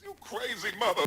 You crazy mother.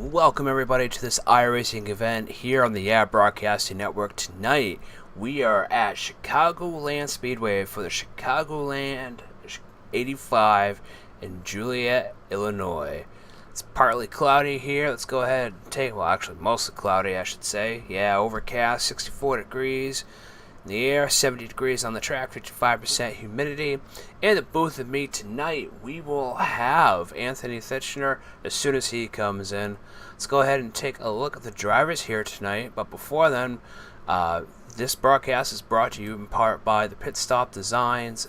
Welcome everybody to this iRacing event here on the Broadcasting Network. Tonight we are at Chicagoland Speedway for the Chicagoland 85 in Joliet, Illinois. It's partly cloudy here. Let's go ahead and take, well actually mostly cloudy I should say. Yeah, overcast, 64 degrees in the air, 70 degrees on the track, 55% humidity. In the booth with me tonight, we will have Anthony Thitchner as soon as he comes in. Let's go ahead and take a look at the drivers here tonight. But before then, this broadcast is brought to you in part by the Pit Stop Designs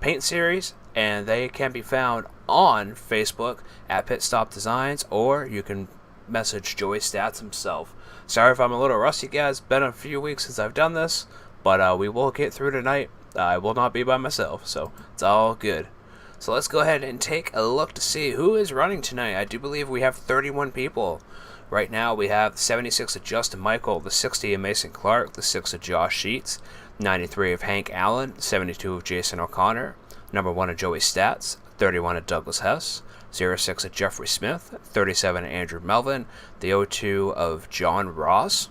paint series, and they can be found on Facebook at Pit Stop Designs, or you can message Joey Stats himself. Sorry if I'm a little rusty, guys. Been a few weeks since I've done this, but we will get through tonight. I will not be by myself, so it's all good. So let's go ahead and take a look to see who is running tonight. I do believe we have 31 people. Right now we have the 76 of Justin Michael, the 60 of Mason Clark, the 6 of Josh Sheets, 93 of Hank Allen, 72 of Jason O'Connor, number 1 of Joey Stats, 31 of Douglas Hess, 06 of Jeffrey Smith, 37 of Andrew Melvin, the 02 of John Ross,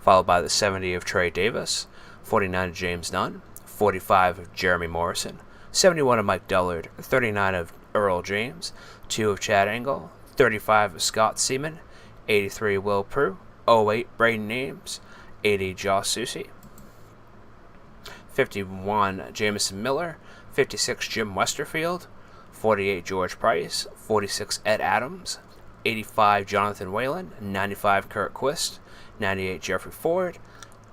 followed by the 70 of Trey Davis, 49 of James Nunn, 45 of Jeremy Morrison, 71 of Mike Dullard, 39 of Earl James, 2 of Chad Engel, 35 of Scott Seaman, 83 Will Proulx, 08 Braden Ames, 80 Josh Susi, 51 Jameson Miller, 56 Jim Westerfield, 48 George Price, 46 Ed Adams, 85 Jonathan Whalen, 95 Kurt Quist, 98 Jeffrey Ford,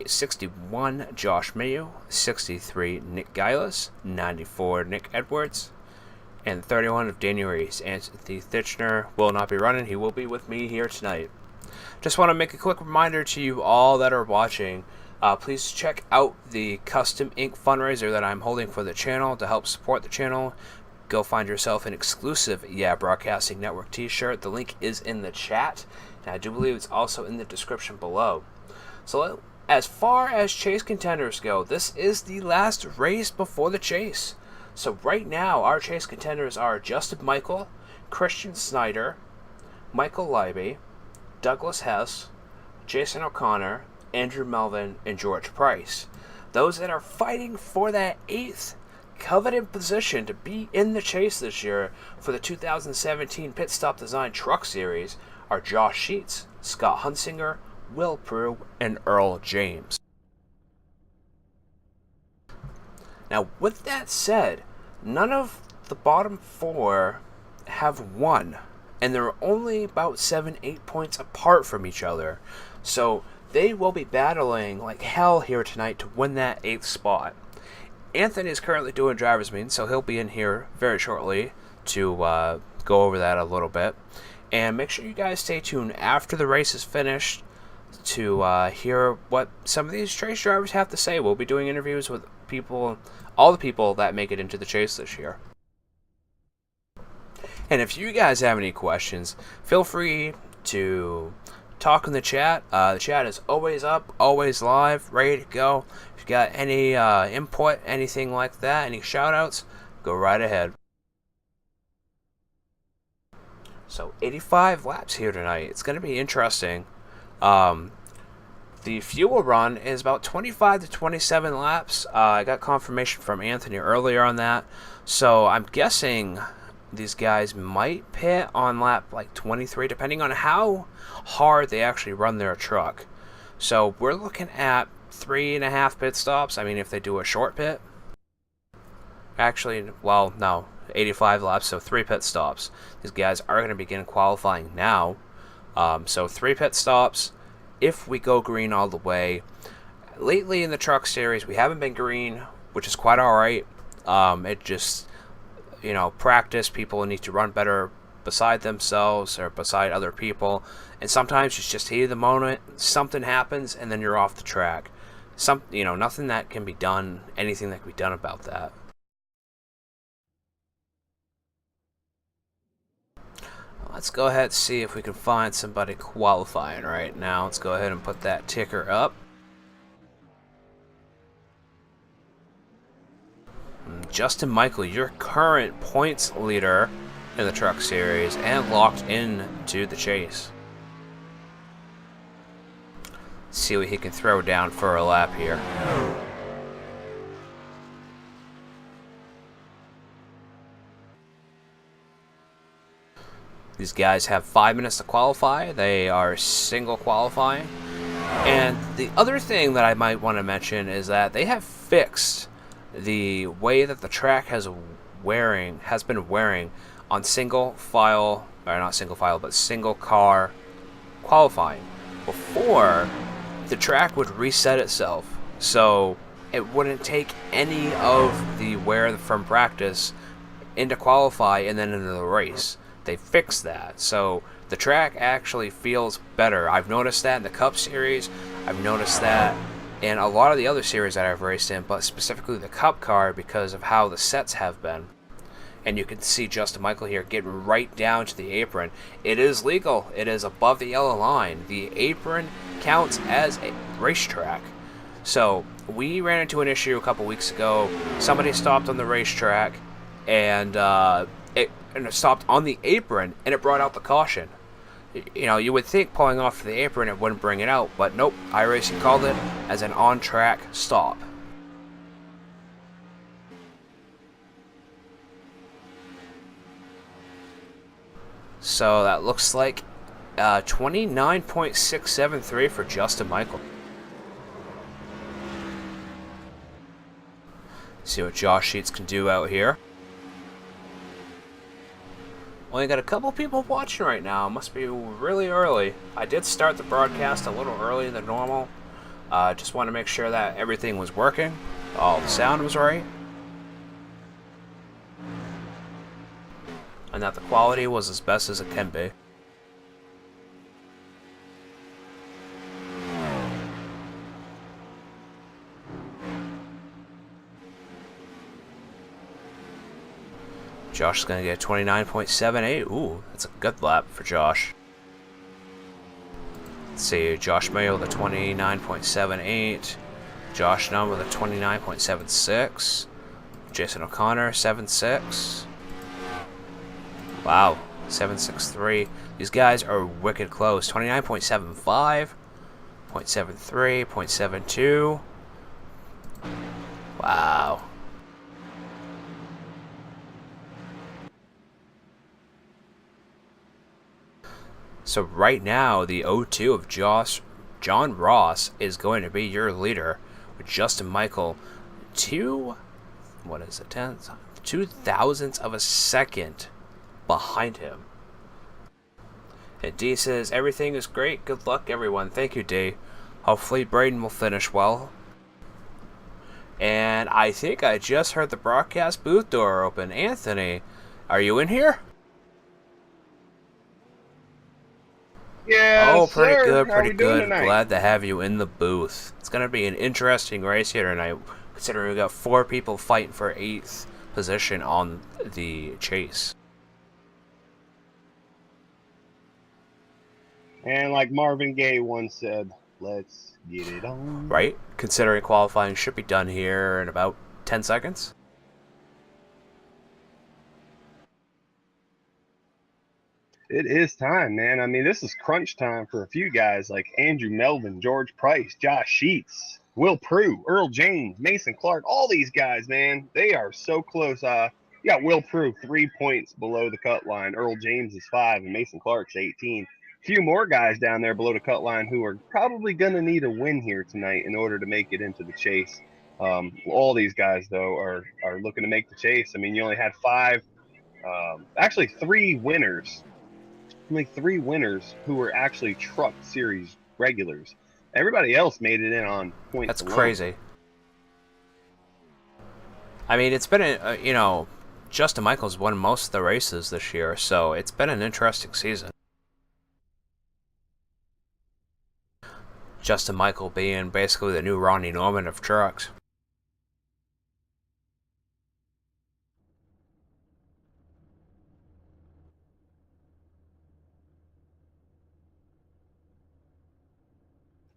61 Josh Mayu, 63 Nick Geilis, 94 Nick Edwards, and 31 of Daniel Reese. Anthony Thitchner will not be running. He will be with me here tonight. Just want to make a quick reminder to you all that are watching. Please check out the custom ink fundraiser that I'm holding for the channel to help support the channel. Go find yourself an exclusive Broadcasting Network t-shirt. The link is in the chat, and I do believe it's also in the description below. So as far as Chase Contenders go, this is the last race before the Chase. So right now, our Chase Contenders are Justin Michael, Christian Snyder, Michael Leiby, Douglas Hess, Jason O'Connor, Andrew Melvin, and George Price. Those that are fighting for that 8th coveted position to be in the Chase this year for the 2017 Pit Stop Design Truck Series are Josh Sheets, Scott Hunsinger, Will Proulx, and Earl James. Now, with that said, none of the bottom 4 have won, and they're only about 7-8 points apart from each other. So they will be battling like hell here tonight to win that 8th spot. Anthony is currently doing driver's meetings, so he'll be in here very shortly to go over that a little bit. And make sure you guys stay tuned after the race is finished to hear what some of these Chase drivers have to say. We'll be doing interviews with people, all the people that make it into the Chase this year. And if you guys have any questions, feel free to talk in the chat. The chat is always up, always live, ready to go. If you got any input, anything like that, any shout outs, go right ahead. So 85 laps here tonight. It's going to be interesting. The fuel run is about 25 to 27 laps. I got confirmation from Anthony earlier on that. So I'm guessing these guys might pit on lap like 23, depending on how hard they actually run their truck. So we're looking at 3.5 pit stops. I mean, if they do a short pit. Actually, well, no, 85 laps, so 3 pit stops. These guys are going to begin qualifying now. So 3 pit stops if we go green all the way. Lately in the truck series, we haven't been green, which is quite alright. It just, practice. People need to run better beside themselves or beside other people. And sometimes it's just heat of the moment. Something happens, and then you're off the track. Nothing that can be done, anything that can be done about that. Let's go ahead and see if we can find somebody qualifying right now. Let's go ahead and put that ticker up. Justin Michael, your current points leader in the truck series and locked in to the Chase. Let's see what he can throw down for a lap here. These guys have 5 minutes to qualify. They are single qualifying. And the other thing that I might want to mention is that they have fixed the way that the track has been wearing on single file, or not single file, but single car qualifying. Before, the track would reset itself, so it wouldn't take any of the wear from practice into qualify and then into the race. They fixed that, so the track actually feels better. I've noticed that in the Cup Series. I've noticed that in a lot of the other series that I've raced in, but specifically the Cup car because of how the sets have been. And you can see Justin Michael here getting right down to the apron. It is legal. It is above the yellow line. The apron counts as a racetrack. So we ran into an issue a couple weeks ago. Somebody stopped on the racetrack, and it stopped on the apron, and it brought out the caution. You know, you would think pulling off the apron it wouldn't bring it out, but nope. iRacing called it as an on-track stop. So that looks like 29.673 for Justin Michael. See what Josh Sheets can do out here. Only got a couple people watching right now. Must be really early. I did start the broadcast a little earlier than normal. Just want to make sure that everything was working. All the sound was right. And that the quality was as best as it can be. Josh is going to get 29.78. Ooh, that's a good lap for Josh. Let's see, Josh Mayo with a 29.78. Josh Nunn with a 29.76. Jason O'Connor, 7.6. Wow, 7.63. These guys are wicked close. 29.75, 0.73, 0.72. Wow. So right now, the 0-2 of John Ross is going to be your leader, with Justin Michael 2 thousandths of a second behind him. And D says, everything is great. Good luck, everyone. Thank you, D. Hopefully Braden will finish well. And I think I just heard the broadcast booth door open. Anthony, are you in here? Yeah, oh, pretty sir. good, How pretty we doing good. tonight? Glad to have you in the booth. It's going to be an interesting race here tonight, considering we got 4 people fighting for 8th position on the chase. And like Marvin Gaye once said, let's get it on. Right? Considering qualifying should be done here in about 10 seconds. It is time, man. I mean, this is crunch time for a few guys like Andrew Melvin, George Price, Josh Sheets, Will Proulx, Earl James, Mason Clark. All these guys, man, they are so close. You got Will Proulx 3 points below the cut line. Earl James is 5, and Mason Clark's 18. Few more guys down there below the cut line who are probably going to need a win here tonight in order to make it into the chase. All these guys, though, are looking to make the chase. I mean, you only had 3 winners. Only 3 winners who were actually Truck Series regulars. Everybody else made it in on points alone. That's crazy. I mean, it's been Justin Michael's won most of the races this year, so it's been an interesting season. Justin Michael being basically the new Ronnie Norman of trucks.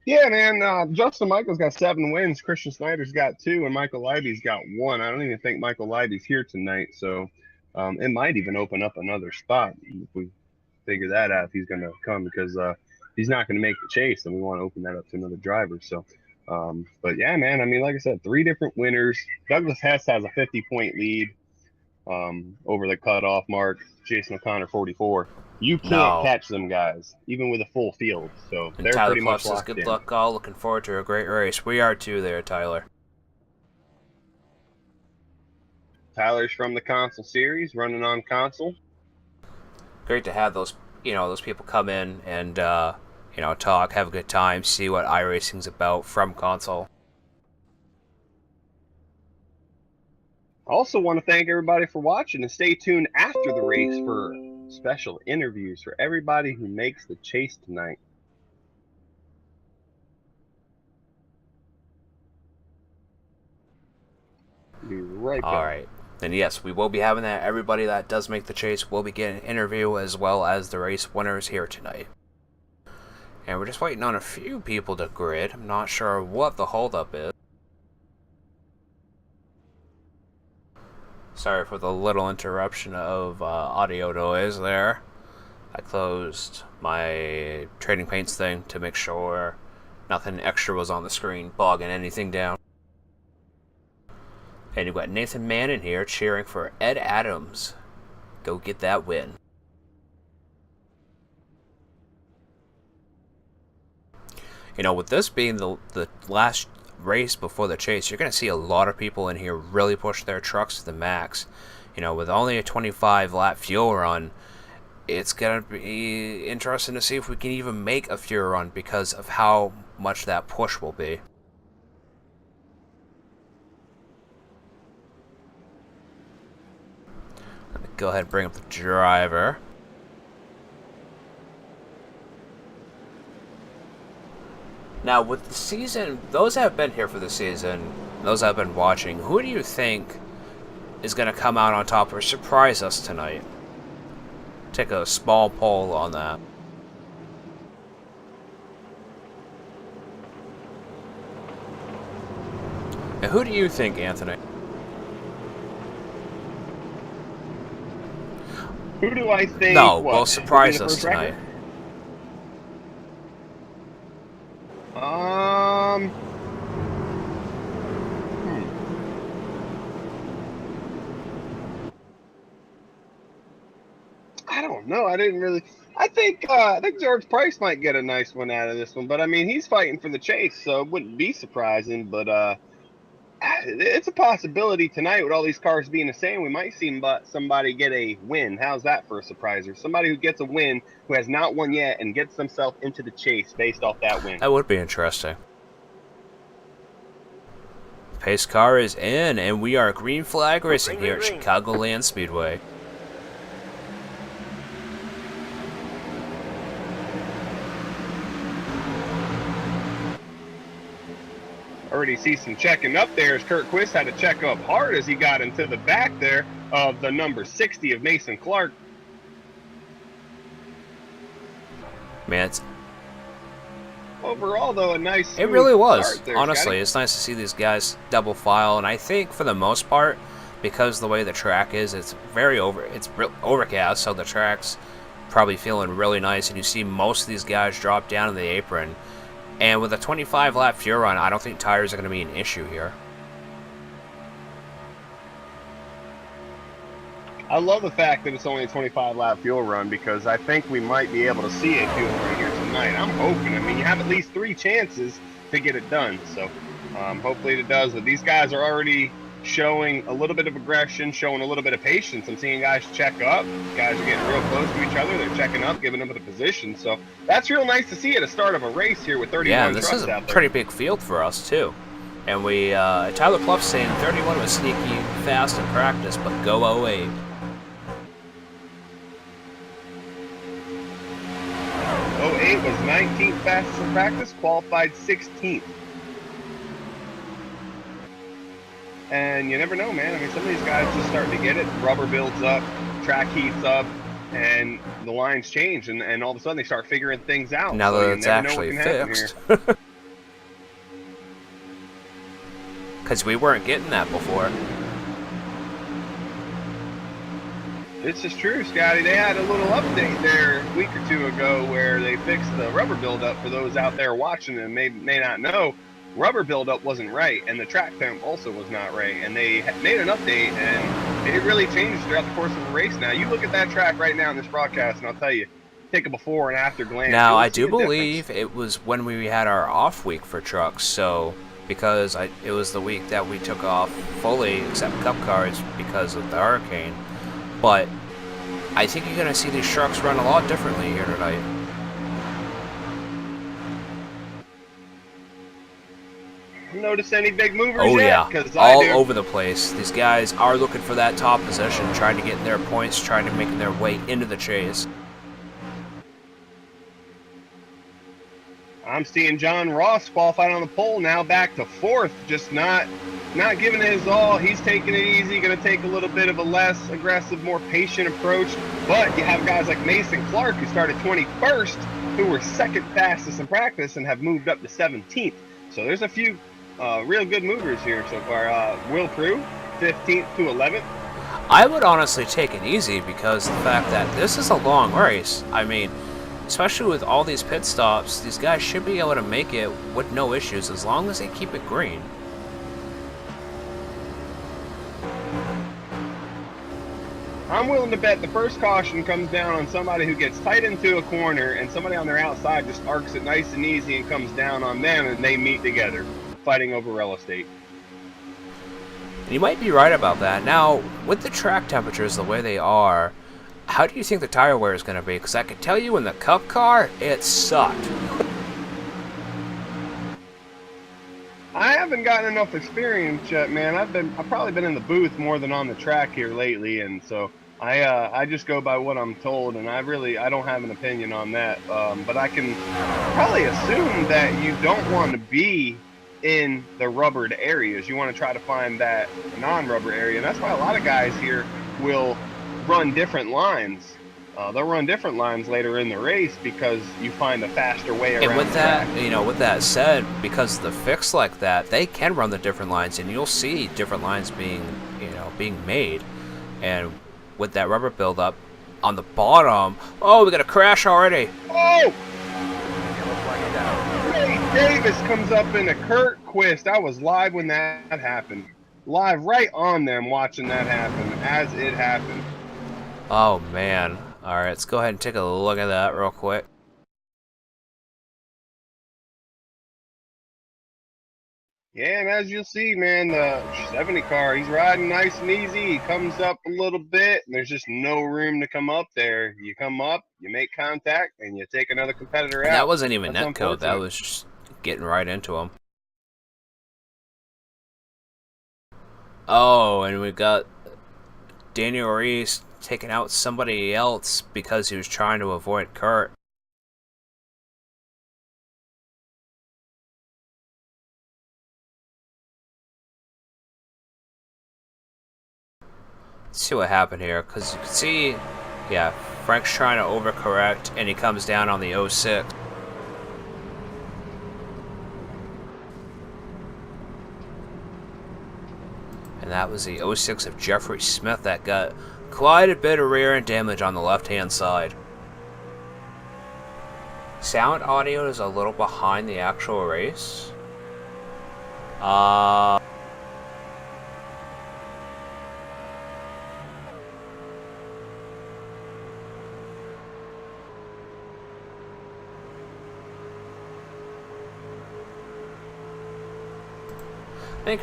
Yeah, man. Justin Michael's got 7 wins. Christian Snyder's got 2, and Michael Leiby's got 1. I don't even think Michael Leiby's here tonight, so it might even open up another spot if we figure that out if he's going to come, because he's not going to make the chase, and we want to open that up to another driver. So, but yeah, man. I mean, like I said, 3 different winners. Douglas Hess has a 50-point lead over the cutoff mark. Jason O'Connor 44. You can't catch them guys, even with a full field. So And they're Tyler pretty Plus much says, locked good in. luck, all. Looking forward to a great race. We are too there, Tyler. Tyler's from the console series, running on console. Great to have those people come in and talk, have a good time, see what iRacing's about from console. Also want to thank everybody for watching, and stay tuned after the race for special interviews for everybody who makes the chase tonight. Be right back. All right. And yes, we will be having that. Everybody that does make the chase will be getting an interview as well as the race winners here tonight. And we're just waiting on a few people to grid. I'm not sure what the holdup is. Sorry for the little interruption of audio noise there. I closed my trading paints thing to make sure nothing extra was on the screen, bogging anything down. And you've got Nathan Mann here cheering for Ed Adams. Go get that win. You know, with this being the last race before the chase, you're going to see a lot of people in here really push their trucks to the max. You know, with only a 25 lap fuel run, it's going to be interesting to see if we can even make a fuel run because of how much that push will be. Let me go ahead and bring up the driver. Now, with the season, those that have been here for the season, those that have been watching, who do you think is going to come out on top or surprise us tonight? Take a small poll on that. And who do you think, Anthony? Who do I think? No, will surprise us tonight. I don't know. I didn't really. I think George Price might get a nice one out of this one, but I mean he's fighting for the chase, so it wouldn't be surprising. But it's a possibility tonight with all these cars being the same. We might see somebody get a win. How's that for a surpriser? Somebody who gets a win who has not won yet and gets themselves into the chase based off that win. That would be interesting. Pace car is in, and we are green flag racing here at Chicagoland Speedway. Already see some checking up there as Kurt Quist had to check up hard as he got into the back there of the number 60 of Mason Clark. Man, it's overall though a nice. It really was. There, honestly, Scotty. It's nice to see these guys double file, and I think for the most part, because the way the track is, it's overcast, so the track's probably feeling really nice, and you see most of these guys drop down in the apron. And with a 25 lap fuel run, I don't think tires are going to be an issue here. I love the fact that it's only a 25 lap fuel run because I think we might be able to see a fuel run here tonight. I'm hoping. I mean, you have at least 3 chances to get it done. So hopefully it does. But these guys are already showing a little bit of aggression, showing a little bit of patience. I'm seeing guys check up. Guys are getting real close to each other. They're checking up, giving them the position. So that's real nice to see at the start of a race here with 31 trucks out there. Yeah, this is a pretty big field for us, too. And we, Tyler Pluff saying 31 was sneaky fast in practice, but go 08. '08 was 19th fastest in practice, qualified 16th. And you never know, man. I mean, some of these guys just starting to get it. Rubber builds up, track heats up, and the lines change, and all of a sudden they start figuring things out. Now that it's actually fixed. Because we weren't getting that before. This is true, Scotty. They had a little update there a week or two ago where they fixed the rubber buildup for those out there watching and may not know. Rubber buildup wasn't right, and the track temp also was not right. And they made an update, and it really changed throughout the course of the race. Now, you look at that track right now in this broadcast, and I'll tell you, take a before and after glance. Now, I do believe it was when we had our off week for trucks, so because it was the week that we took off fully, except Cup cars, because of the hurricane. But I think you're going to see these trucks run a lot differently here tonight. Notice any big movers Oh yet? yeah, all over the place. These guys are looking for that top position, trying to get their points, trying to make their way into the chase. I'm seeing John Ross qualified on the pole, now back to 4th, just not giving it his all. He's taking it easy, going to take a little bit of a less aggressive, more patient approach. But you have guys like Mason Clark, who started 21st, who were 2nd fastest in practice and have moved up to 17th. So there's a few real good movers here so far. Will Proulx, 15th to 11th. I would honestly take it easy because the fact that this is a long race. I mean, especially with all these pit stops, these guys should be able to make it with no issues as long as they keep it green. I'm willing to bet the first caution comes down on somebody who gets tight into a corner and somebody on their outside just arcs it nice and easy and comes down on them, and they meet together, fighting over real estate. You might be right about that. Now, with the track temperatures the way they are, how do you think the tire wear is going to be? Because I can tell you in the Cup car, it sucked. I haven't gotten enough experience yet, man. I've probably been in the booth more than on the track here lately, and so I just go by what I'm told, and I don't have an opinion on that. But I can probably assume that you don't want to be in the rubbered areas. You want to try to find that non-rubber area, and that's why a lot of guys here will run different lines. They'll run different lines later in the race because you find a faster way around. And with the that, track. With that said, because of the fix like that, they can run the different lines, and you'll see different lines being made. And with that rubber buildup on the bottom, oh, we got a crash already. Oh! Davis comes up into Kurt Quist. I was live when that happened. Live right on them watching that happen as it happened. Oh, man. All right, let's go ahead and take a look at that real quick. Yeah, and as you'll see, man, the 70 car, he's riding nice and easy. He comes up a little bit, and there's just no room to come up there. You come up, you make contact, and you take another competitor out. And that wasn't even That's netcode. That was just getting right into him. Oh, and we got Daniel Reese taking out somebody else because he was trying to avoid Kurt. Let's see what happened here, because you can see, yeah, Frank's trying to overcorrect, and he comes down on the 06. And that was the 06 of Jeffrey Smith that got quite a bit of rear end damage on the left-hand side. Sound audio is a little behind the actual race. Thank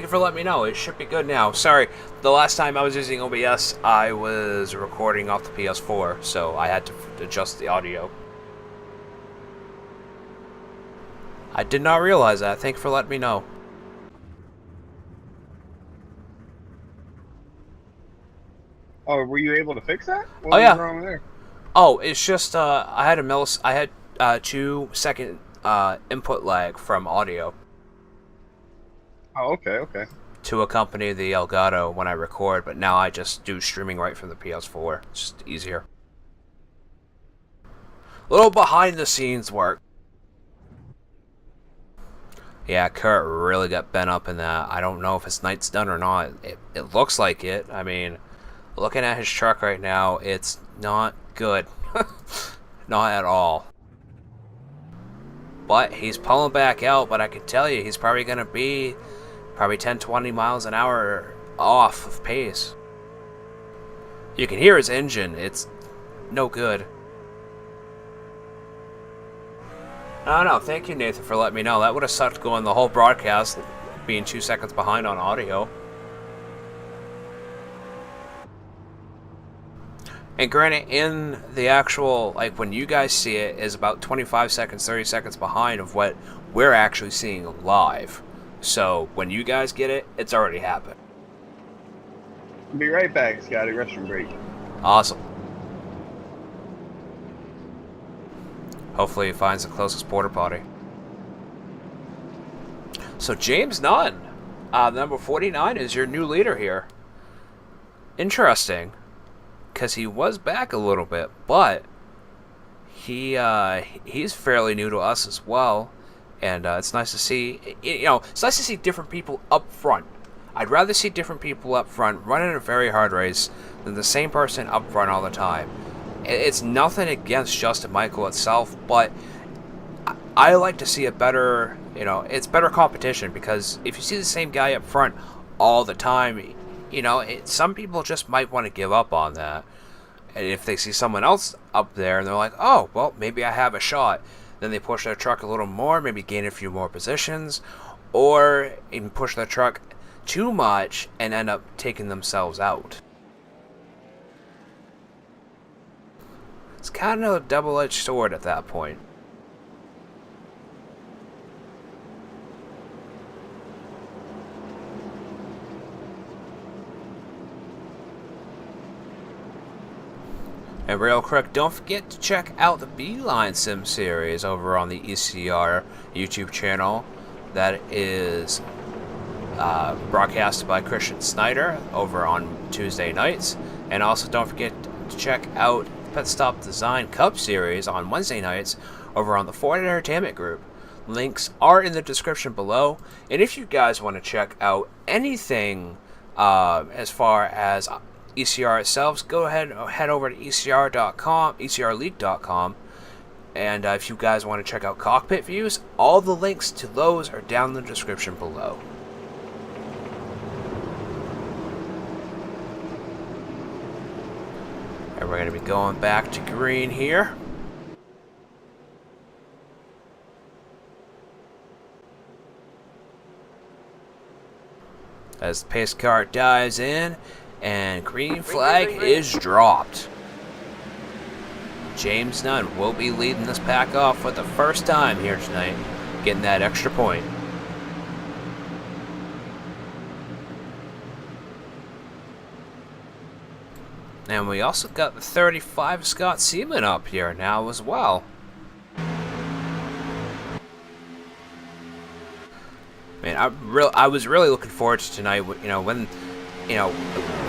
you for letting me know. It should be good now. Sorry, the last time I was using OBS, I was recording off the PS4, so I had to adjust the audio. I did not realize that. Thank you for letting me know. Oh, were you able to fix that? What was wrong there? Oh, it's just I had 2-second input lag from audio. Oh, okay. To accompany the Elgato when I record, but now I just do streaming right from the PS4. It's just easier. A little behind the scenes work. Yeah, Kurt really got bent up in that. I don't know if his night's done or not. It looks like it. I mean, looking at his truck right now, it's not good. Not at all. But he's pulling back out, but I can tell you he's probably going to be 10-20 miles an hour off of pace. You can hear his engine. It's no good. No, thank you, Nathan, for letting me know. That would have sucked going the whole broadcast being 2 seconds behind on audio. And granted, in the actual, like, when you guys see it, is about 25 seconds, 30 seconds behind of what we're actually seeing live. So, when you guys get it, it's already happened. I'll be right back, Scotty. Restroom break. Awesome. Hopefully he finds the closest porta potty. So James Nunn, number 49, is your new leader here. Interesting, because he was back a little bit, but he's fairly new to us as well, and it's nice to see. It's nice to see different people up front. I'd rather see different people up front running a very hard race than the same person up front all the time. It's nothing against Justin Michael itself, but I like to see a better, it's better competition, because if you see the same guy up front all the time, some people just might want to give up on that. And if they see someone else up there and they're like, oh, well, maybe I have a shot, then they push their truck a little more, maybe gain a few more positions, or even push their truck too much and end up taking themselves out. It's kind of a double-edged sword at that point. And real quick, don't forget to check out the Beeline Sim series over on the ECR YouTube channel. That is broadcasted by Christian Snyder over on Tuesday nights. And also don't forget to check out Pit Stop Design Cup series on Wednesday nights over on the Ford Entertainment Group. Links are in the description below. And if you guys want to check out anything as far as ECR itself, go ahead and head over to ECR.com, ECRleague.com, and if you guys want to check out cockpit views, all the links to those are down in the description below. And we're going to be going back to green here. As the pace car dives in, and green flag is dropped. James Nunn will be leading this pack off for the first time here tonight, getting that extra point. And we also got the 35 Scott Seaman up here now as well. Man, I was really looking forward to tonight. When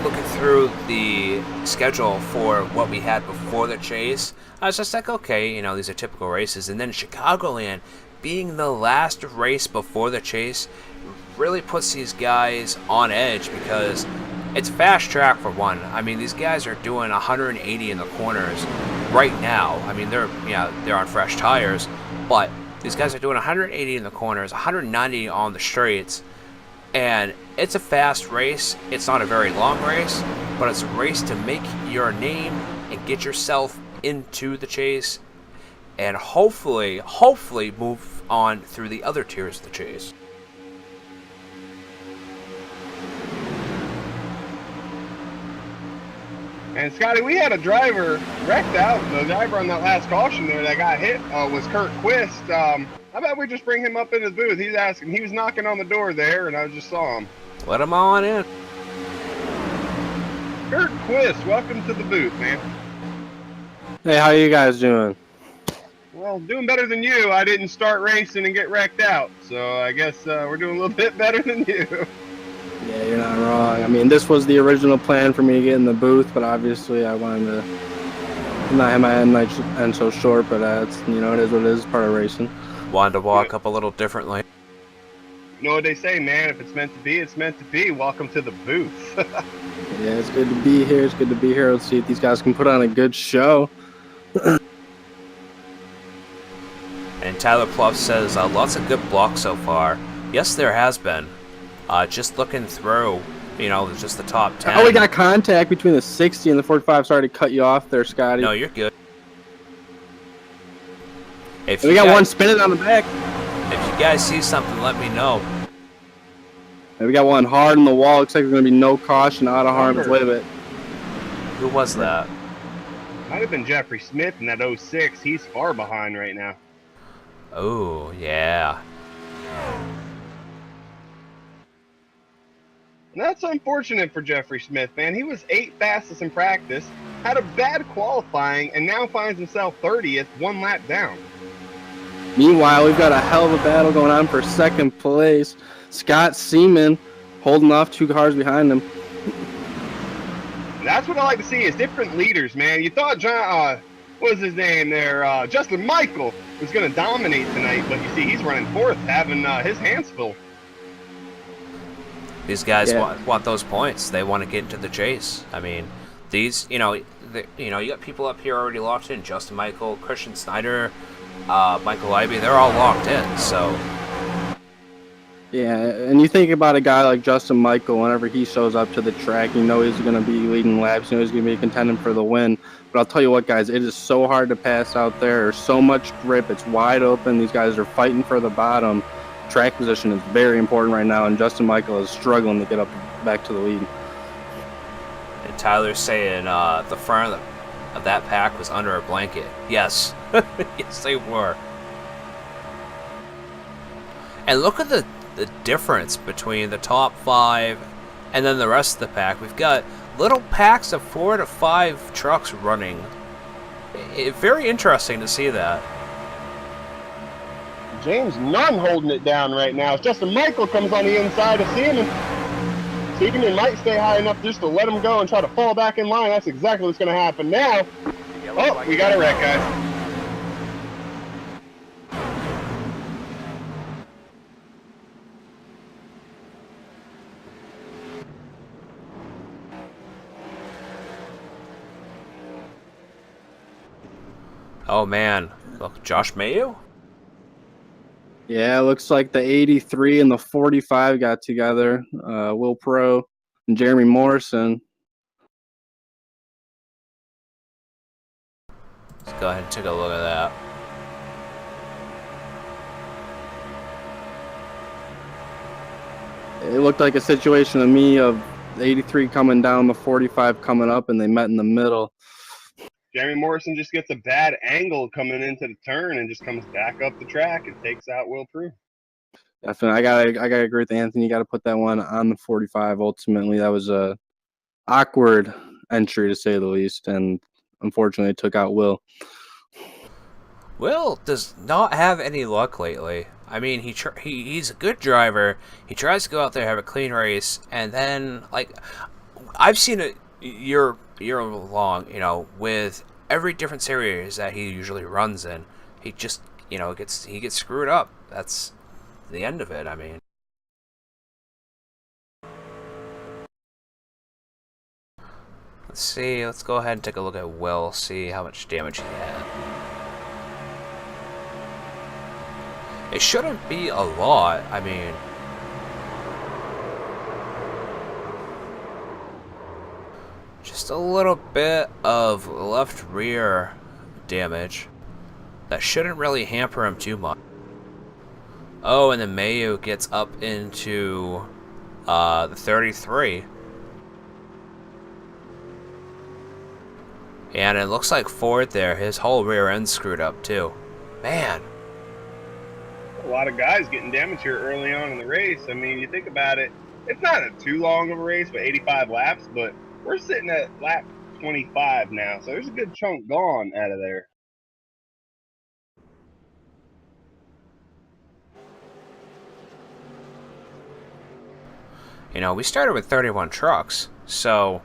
looking through the schedule for what we had before the chase, I was just like, okay, these are typical races. And then Chicagoland being the last race before the chase really puts these guys on edge, because it's fast track for one. I mean, these guys are doing 180 in the corners right now. I mean, they're on fresh tires, but these guys are doing 180 in the corners, 190 on the straights. And it's a fast race. It's not a very long race, but it's a race to make your name and get yourself into the chase, and hopefully move on through the other tiers of the chase. And Scotty, we had a driver wrecked out. The driver on that last caution there that got hit was Kurt Quist. How about we just bring him up in his booth? He was knocking on the door there, and I just saw him. Let him on in. Kurt Quist, welcome to the booth, man. Hey, how you guys doing? Well, doing better than you. I didn't start racing and get wrecked out, so I guess we're doing a little bit better than you. Yeah, you're not wrong. I mean, this was the original plan for me to get in the booth, but obviously I wanted to not have my end so short, but it is what it is, part of racing. Wanted to walk up a little differently. You know what they say, man, if it's meant to be, it's meant to be. Welcome to the booth. Yeah, it's good to be here. It's good to be here. Let's see if these guys can put on a good show. And Tyler Pluff says, lots of good blocks so far. Yes, there has been. Just looking through, just the top 10. Oh, we got contact between the 60 and the 45. Sorry to cut you off there, Scotty. No, you're good. We got one spinning on the back. If you guys see something, let me know. And we got one hard in the wall. Looks like there's going to be no caution out of harm's way of it. Who was that? Might have been Jeffrey Smith in that 06. He's far behind right now. Oh, yeah. And that's unfortunate for Jeffrey Smith, man. He was 8th fastest in practice, had a bad qualifying, and now finds himself 30th, one lap down. Meanwhile, we've got a hell of a battle going on for second place. Scott Seaman holding off 2 cars behind him. That's what I like to see is different leaders, man. You thought John, what was his name there? Justin Michael was going to dominate tonight, but you see he's running 4th, having his hands full. These guys want those points. They want to get into the chase. I mean, these, you got people up here already locked in. Justin Michael, Christian Snyder, Michael Leiby, they're all locked in. So, yeah, and you think about a guy like Justin Michael, whenever he shows up to the track, you know he's going to be leading laps, you know he's going to be contending for the win. But I'll tell you what, guys, it is so hard to pass out there. There's so much grip. It's wide open. These guys are fighting for the bottom. Track position is very important right now, and Justin Michael is struggling to get up back to the lead. And Tyler's saying the front of that pack was under a blanket. Yes. Yes, they were. And look at the difference between the top 5 and then the rest of the pack. We've got little packs of 4 to 5 trucks running. Very interesting to see that. James Nunn holding it down right now. Justin Michael comes on the inside of Seaman. Seaman might stay high enough just to let him go and try to fall back in line. That's exactly what's going to happen now. Oh, we got a wreck, guys. Oh, man. Look, Josh Mayo? Yeah, it looks like the 83 and the 45 got together. Will Proulx and Jeremy Morrison. Let's go ahead and take a look at that. It looked like a situation to me of the 83 coming down, the 45 coming up, and they met in the middle. Jeremy Morrison just gets a bad angle coming into the turn and just comes back up the track and takes out Will Proulx. Definitely, I gotta agree with Anthony. You got to put that one on the 45. Ultimately, that was a awkward entry to say the least, and unfortunately, it took out Will. Will does not have any luck lately. I mean, he's a good driver. He tries to go out there, have a clean race, and then I've seen it year long, with every different series that he usually runs in. He just, gets screwed up. That's the end of it. I mean, let's see. Let's go ahead and take a look at Will. See how much damage he had. It shouldn't be a lot. I mean, just a little bit of left rear damage. That shouldn't really hamper him too much. Oh, and then Mayo gets up into the 33. And it looks like Ford there, his whole rear end screwed up too. Man. A lot of guys getting damaged here early on in the race. I mean, you think about it, it's not a too long of a race, but 85 laps, but we're sitting at lap 25 now, so there's a good chunk gone out of there. We started with 31 trucks, so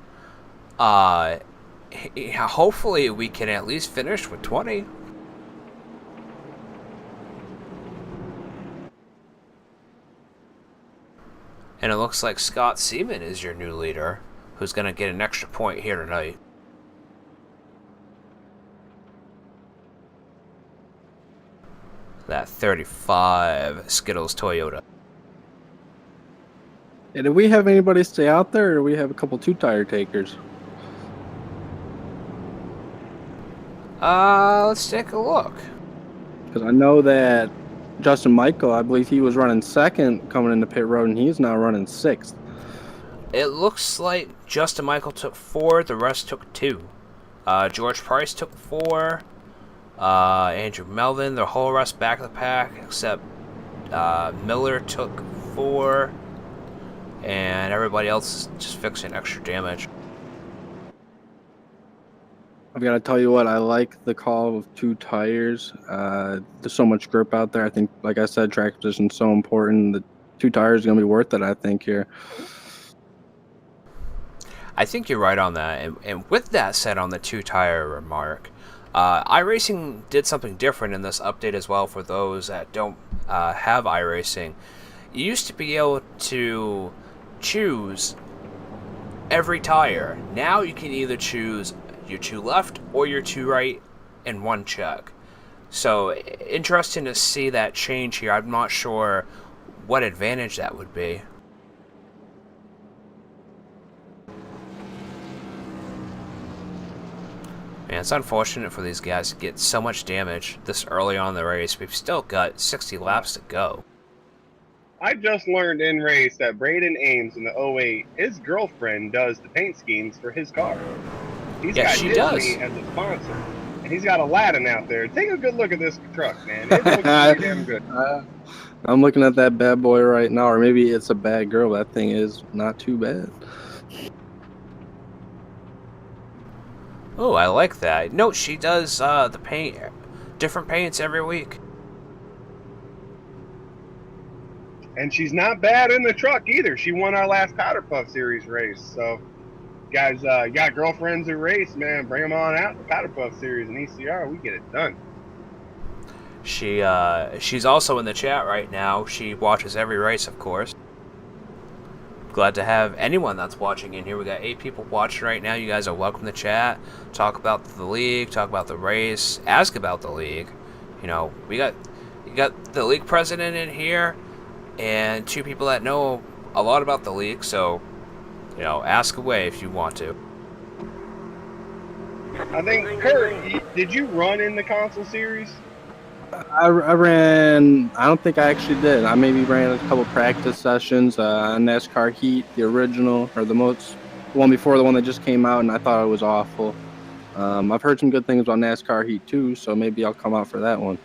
hopefully we can at least finish with 20. And it looks like Scott Seaman is your new leader, who's going to get an extra point here tonight. That 35 Skittles Toyota. Yeah, did we have anybody stay out there, or do we have a couple 2-tire takers? Let's take a look. Because I know that Justin Michael, I believe he was running second coming into pit road, and he's now running 6th. It looks like Justin Michael took 4, the rest took 2. George Price took 4. Andrew Melvin, the whole rest back of the pack, except Miller took 4. And everybody else is just fixing extra damage. I've got to tell you what, I like the call of 2 tires. There's so much grip out there. I think, like I said, track position is so important. The 2 tires are going to be worth it, I think, here. I think you're right on that. And with that said, on the 2-tire remark, iRacing did something different in this update as well for those that don't have iRacing. You used to be able to choose every tire. Now you can either choose your 2 left or your 2 right in one check. So interesting to see that change here. I'm not sure what advantage that would be. And it's unfortunate for these guys to get so much damage this early on in the race. We've still got 60 laps to go. I just learned in race that Braden Ames in the 08, his girlfriend does the paint schemes for his car. He's got she Disney does. as a sponsor, and he's got Aladdin out there. Take a good look at this truck, man. It looks pretty damn good. I'm looking at that bad boy right now, or maybe it's a bad girl. That thing is not too bad. Oh, I like that. No, she does the paint, different paints every week. And she's not bad in the truck either. She won our last Powder Puff Series race. So, guys, you got girlfriends who race, man, bring them on out to Powder Puff Series and ECR. We get it done. She's also in the chat right now. She watches every race, of course. Glad to have anyone that's watching in here. We got 8 people watching right now. You guys are welcome to chat. Talk about the league. Talk about the race. Ask about the league. You know, you got the league president in here, and 2 people that know a lot about the league. So, you know, ask away if you want to. I think, Kurt, did you run in the console series? I ran. I don't think I actually did. I maybe ran a couple practice sessions. NASCAR Heat, the original, or the one before the one that just came out, and I thought it was awful. I've heard some good things about NASCAR Heat too, so maybe I'll come out for that one.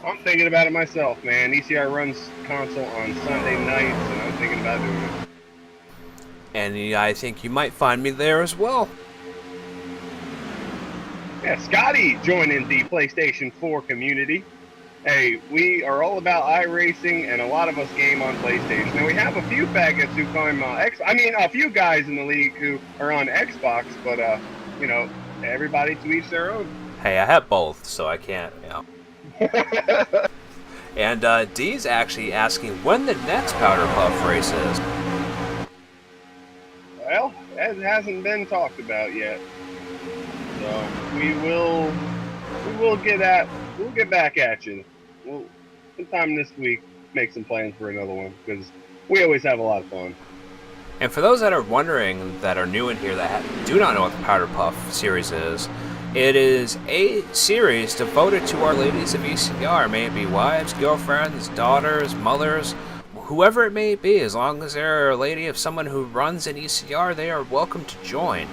I'm thinking about it myself, man. ECR runs console on Sunday nights, and I'm thinking about doing it. And I think you might find me there as well. Yeah, Scotty joining the PlayStation 4 community. Hey, we are all about iRacing, and a lot of us game on PlayStation. And we have a few faggots who come a few guys in the league who are on Xbox, but you know, everybody to each their own. Hey, I have both, so I can't, you know. And D's actually asking when the next Powder Puff race is. Well, that hasn't been talked about yet. So we'll get back at you. We'll sometime this week make some plans for another one because we always have a lot of fun. And for those that are wondering, that are new in here, that do not know what the Powder Puff series is, it is a series devoted to our ladies of ECR. May it be wives, girlfriends, daughters, mothers, whoever it may be. As long as they're a lady of someone who runs an ECR, they are welcome to join.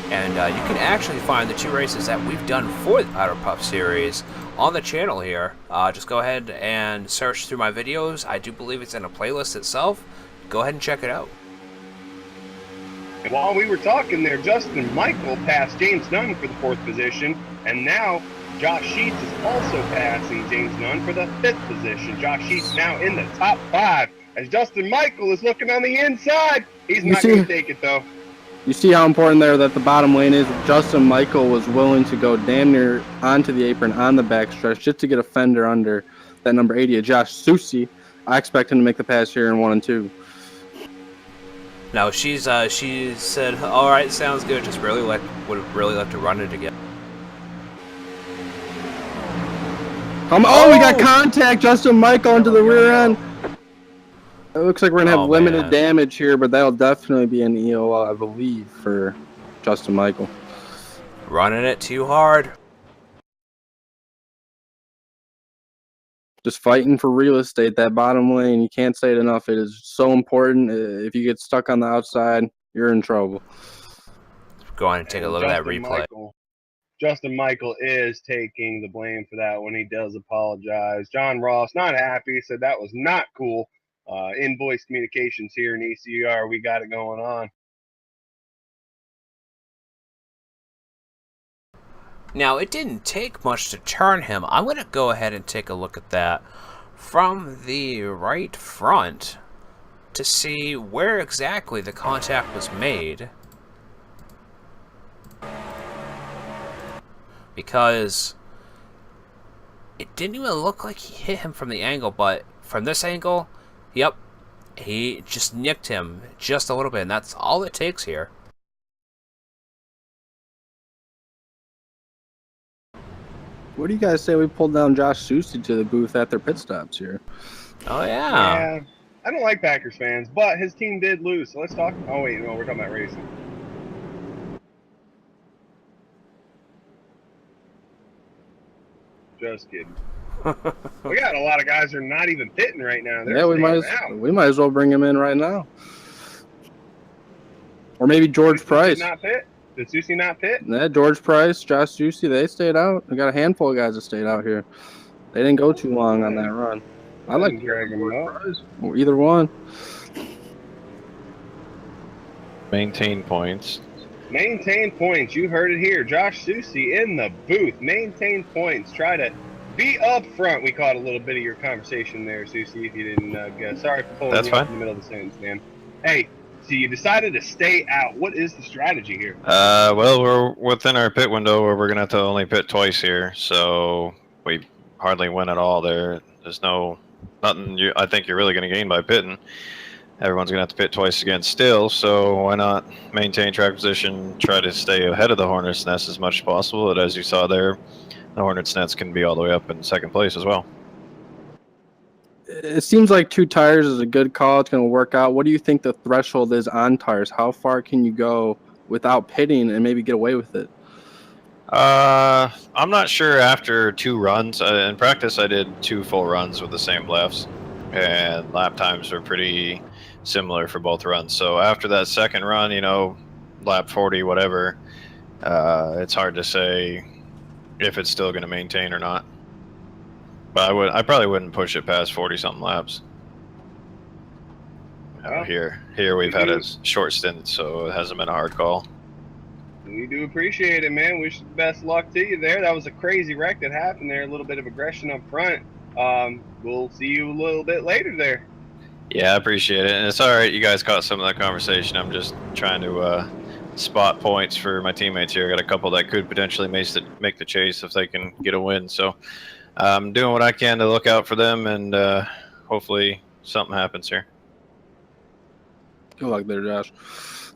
And you can actually find the 2 races that we've done for the Powder Puff series on the channel here. Just go ahead and search through my videos. I do believe it's in a playlist itself. Go ahead and check it out. And while we were talking there, Justin Michael passed James Nunn for the 4th position, and now Josh Sheets is also passing James Nunn for the 5th position. Josh Sheets now in the top 5 as Justin Michael is looking on the inside. He's not going to take it though. You see how important there that the bottom lane is? Justin Michael was willing to go damn near onto the apron on the backstretch just to get a fender under that number 80 of Josh Susi. I expect him to make the pass here in 1 and 2. Now she said, "All right, sounds good. Just would really like to run it again." We got contact. Justin Michael into the rear end. It looks like we're going to have limited damage here, but that'll definitely be an EOL, I believe, for Justin Michael. Running it too hard. Just fighting for real estate, that bottom lane. You can't say it enough. It is so important. If you get stuck on the outside, you're in trouble. Go on and take a look at that replay. Justin Michael is taking the blame for that when he does apologize. John Ross, not happy, said that was not cool. Invoice communications here in ECR, we got it going on. Now, it didn't take much to turn him. I'm going to go ahead and take a look at that from the right front to see where exactly the contact was made. Because it didn't even look like he hit him from the angle, but from this angle, yep, he just nicked him just a little bit, and that's all it takes here. What do you guys say we pulled down Josh Susi to the booth at their pit stops here? Oh, yeah. Yeah, I don't like Packers fans, but his team did lose. So let's talk. Oh wait, no, we're talking about racing. Just kidding. We got a lot of guys who are not even pitting right now. They're We might as well bring him in right now. Or maybe George Price. Not pit? Did Susi not pit? Yeah, George Price, Josh Susi, they stayed out. We got a handful of guys that stayed out here. They didn't go too long on that run. I like drag him up. Or either one. Maintain points. Maintain points. You heard it here. Josh Susi in the booth. Maintain points. Try to be up front. We caught a little bit of your conversation there, Susi, if you didn't guess. Sorry for pulling you up in the middle of the sentence, man. Hey, so you decided to stay out. What is the strategy here? Well, we're within our pit window where we're going to have to only pit twice here, so we hardly win at all there. There's nothing I think you're really going to gain by pitting. Everyone's going to have to pit twice again still, so why not maintain track position, try to stay ahead of the Hornets' Nest as much as possible, but as you saw there, the Hornets' Nest can be all the way up in second place as well. It seems like 2 tires is a good call. It's going to work out. What do you think the threshold is on tires? How far can you go without pitting and maybe get away with it? I'm not sure after 2 runs. In practice, I did 2 full runs with the same lefts, and lap times were pretty similar for both runs. So after that second run, lap 40, whatever, it's hard to say if it's still going to maintain or not. But I probably wouldn't push it past 40-something laps. Here we've had a short stint, so it hasn't been a hard call. We do appreciate it, man. Wish the best luck to you there. That was a crazy wreck that happened there. A little bit of aggression up front. We'll see you a little bit later there. Yeah, I appreciate it. And it's all right. You guys caught some of that conversation. I'm just trying to spot points for my teammates here. I got a couple that could potentially make the chase if they can get a win. So I'm doing what I can to look out for them, and hopefully something happens here. Good luck there, Josh.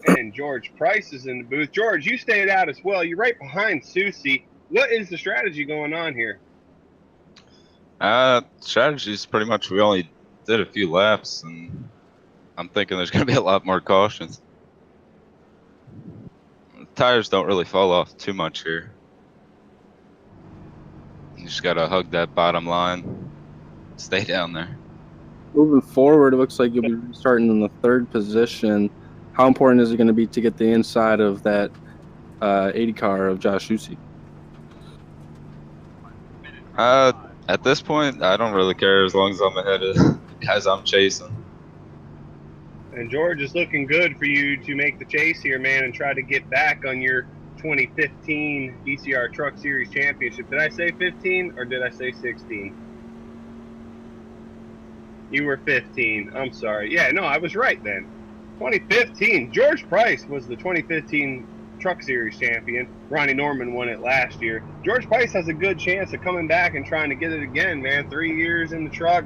And George Price is in the booth. George, you stayed out as well. You're right behind Susi. What is the strategy going on here? Strategy is pretty much we only did a few laps, and I'm thinking there's going to be a lot more cautions. The tires don't really fall off too much here. You just got to hug that bottom line, stay down there. Moving forward, it looks like you'll be starting in the 3rd position. How important is it going to be to get the inside of that 80 car of Josh Susi? At this point, I don't really care as long as I'm ahead of the guys I'm chasing. And George is looking good for you to make the chase here, man, and try to get back on your 2015 DCR Truck Series Championship. Did I say 15 or did I say 16? You were 15. I'm sorry. Yeah, no, I was right then. 2015. George Price was the 2015 Truck Series champion. Ronnie Norman won it last year. George Price has a good chance of coming back and trying to get it again, man. 3 years in the truck,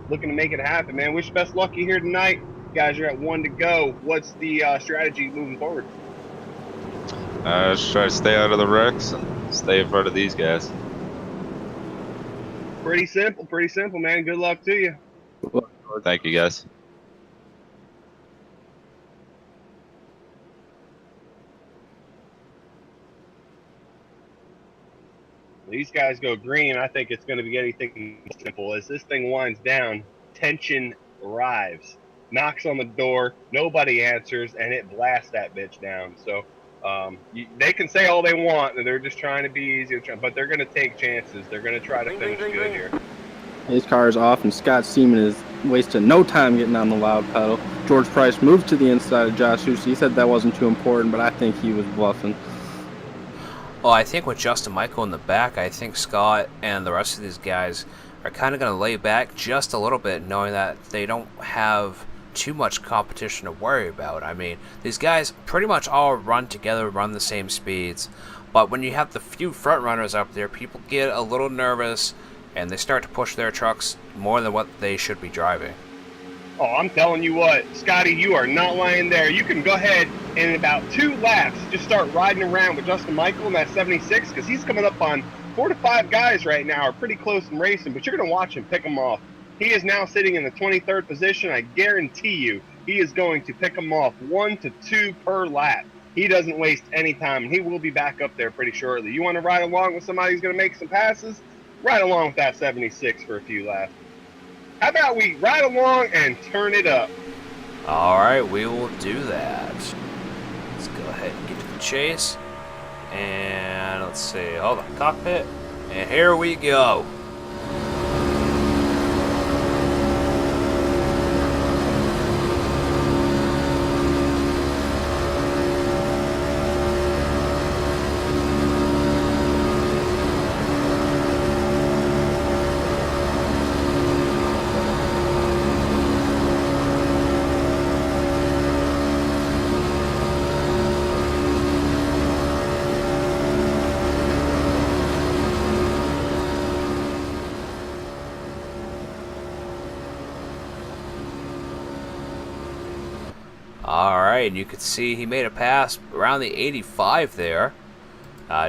looking to make it happen, man. Wish best luck you here tonight. You guys are at 1 to go. What's the strategy moving forward? Just try to stay out of the wrecks and stay in front of these guys. Pretty simple, man. Good luck to you. Thank you, guys. These guys go green. I think it's going to be anything simple. As this thing winds down, tension arrives, knocks on the door, nobody answers, and it blasts that bitch down. So they can say all they want, and they're just trying to be easy, but they're going to take chances. They're going to try to finish good here. His car is off, and Scott Seaman is wasting no time getting on the loud pedal. George Price moved to the inside of Josh Susi. He said that wasn't too important, but I think he was bluffing. Well, I think with Justin Michael in the back, I think Scott and the rest of these guys are kind of going to lay back just a little bit, knowing that they don't have too much competition to worry about. I mean, these guys pretty much all run together, run the same speeds, but when you have the few front runners up there, people get a little nervous, and they start to push their trucks more than what they should be driving. Oh, I'm telling you what, Scotty, you are not lying there. You can go ahead and in about 2 laps just start riding around with Justin Michael in that 76, because he's coming up on 4 to 5 guys right now are pretty close in racing, but you're going to watch him pick them off. He is now sitting in the 23rd position. I guarantee you he is going to pick them off 1 to 2 per lap. He doesn't waste any time, and he will be back up there pretty shortly. You want to ride along with somebody who's going to make some passes? Ride along with that 76 for a few laps. How about we ride along and turn it up? All right, we will do that. Let's go ahead and get to the chase. And let's see, hold on, cockpit. And here we go. Alright, and you can see he made a pass around the 85 there.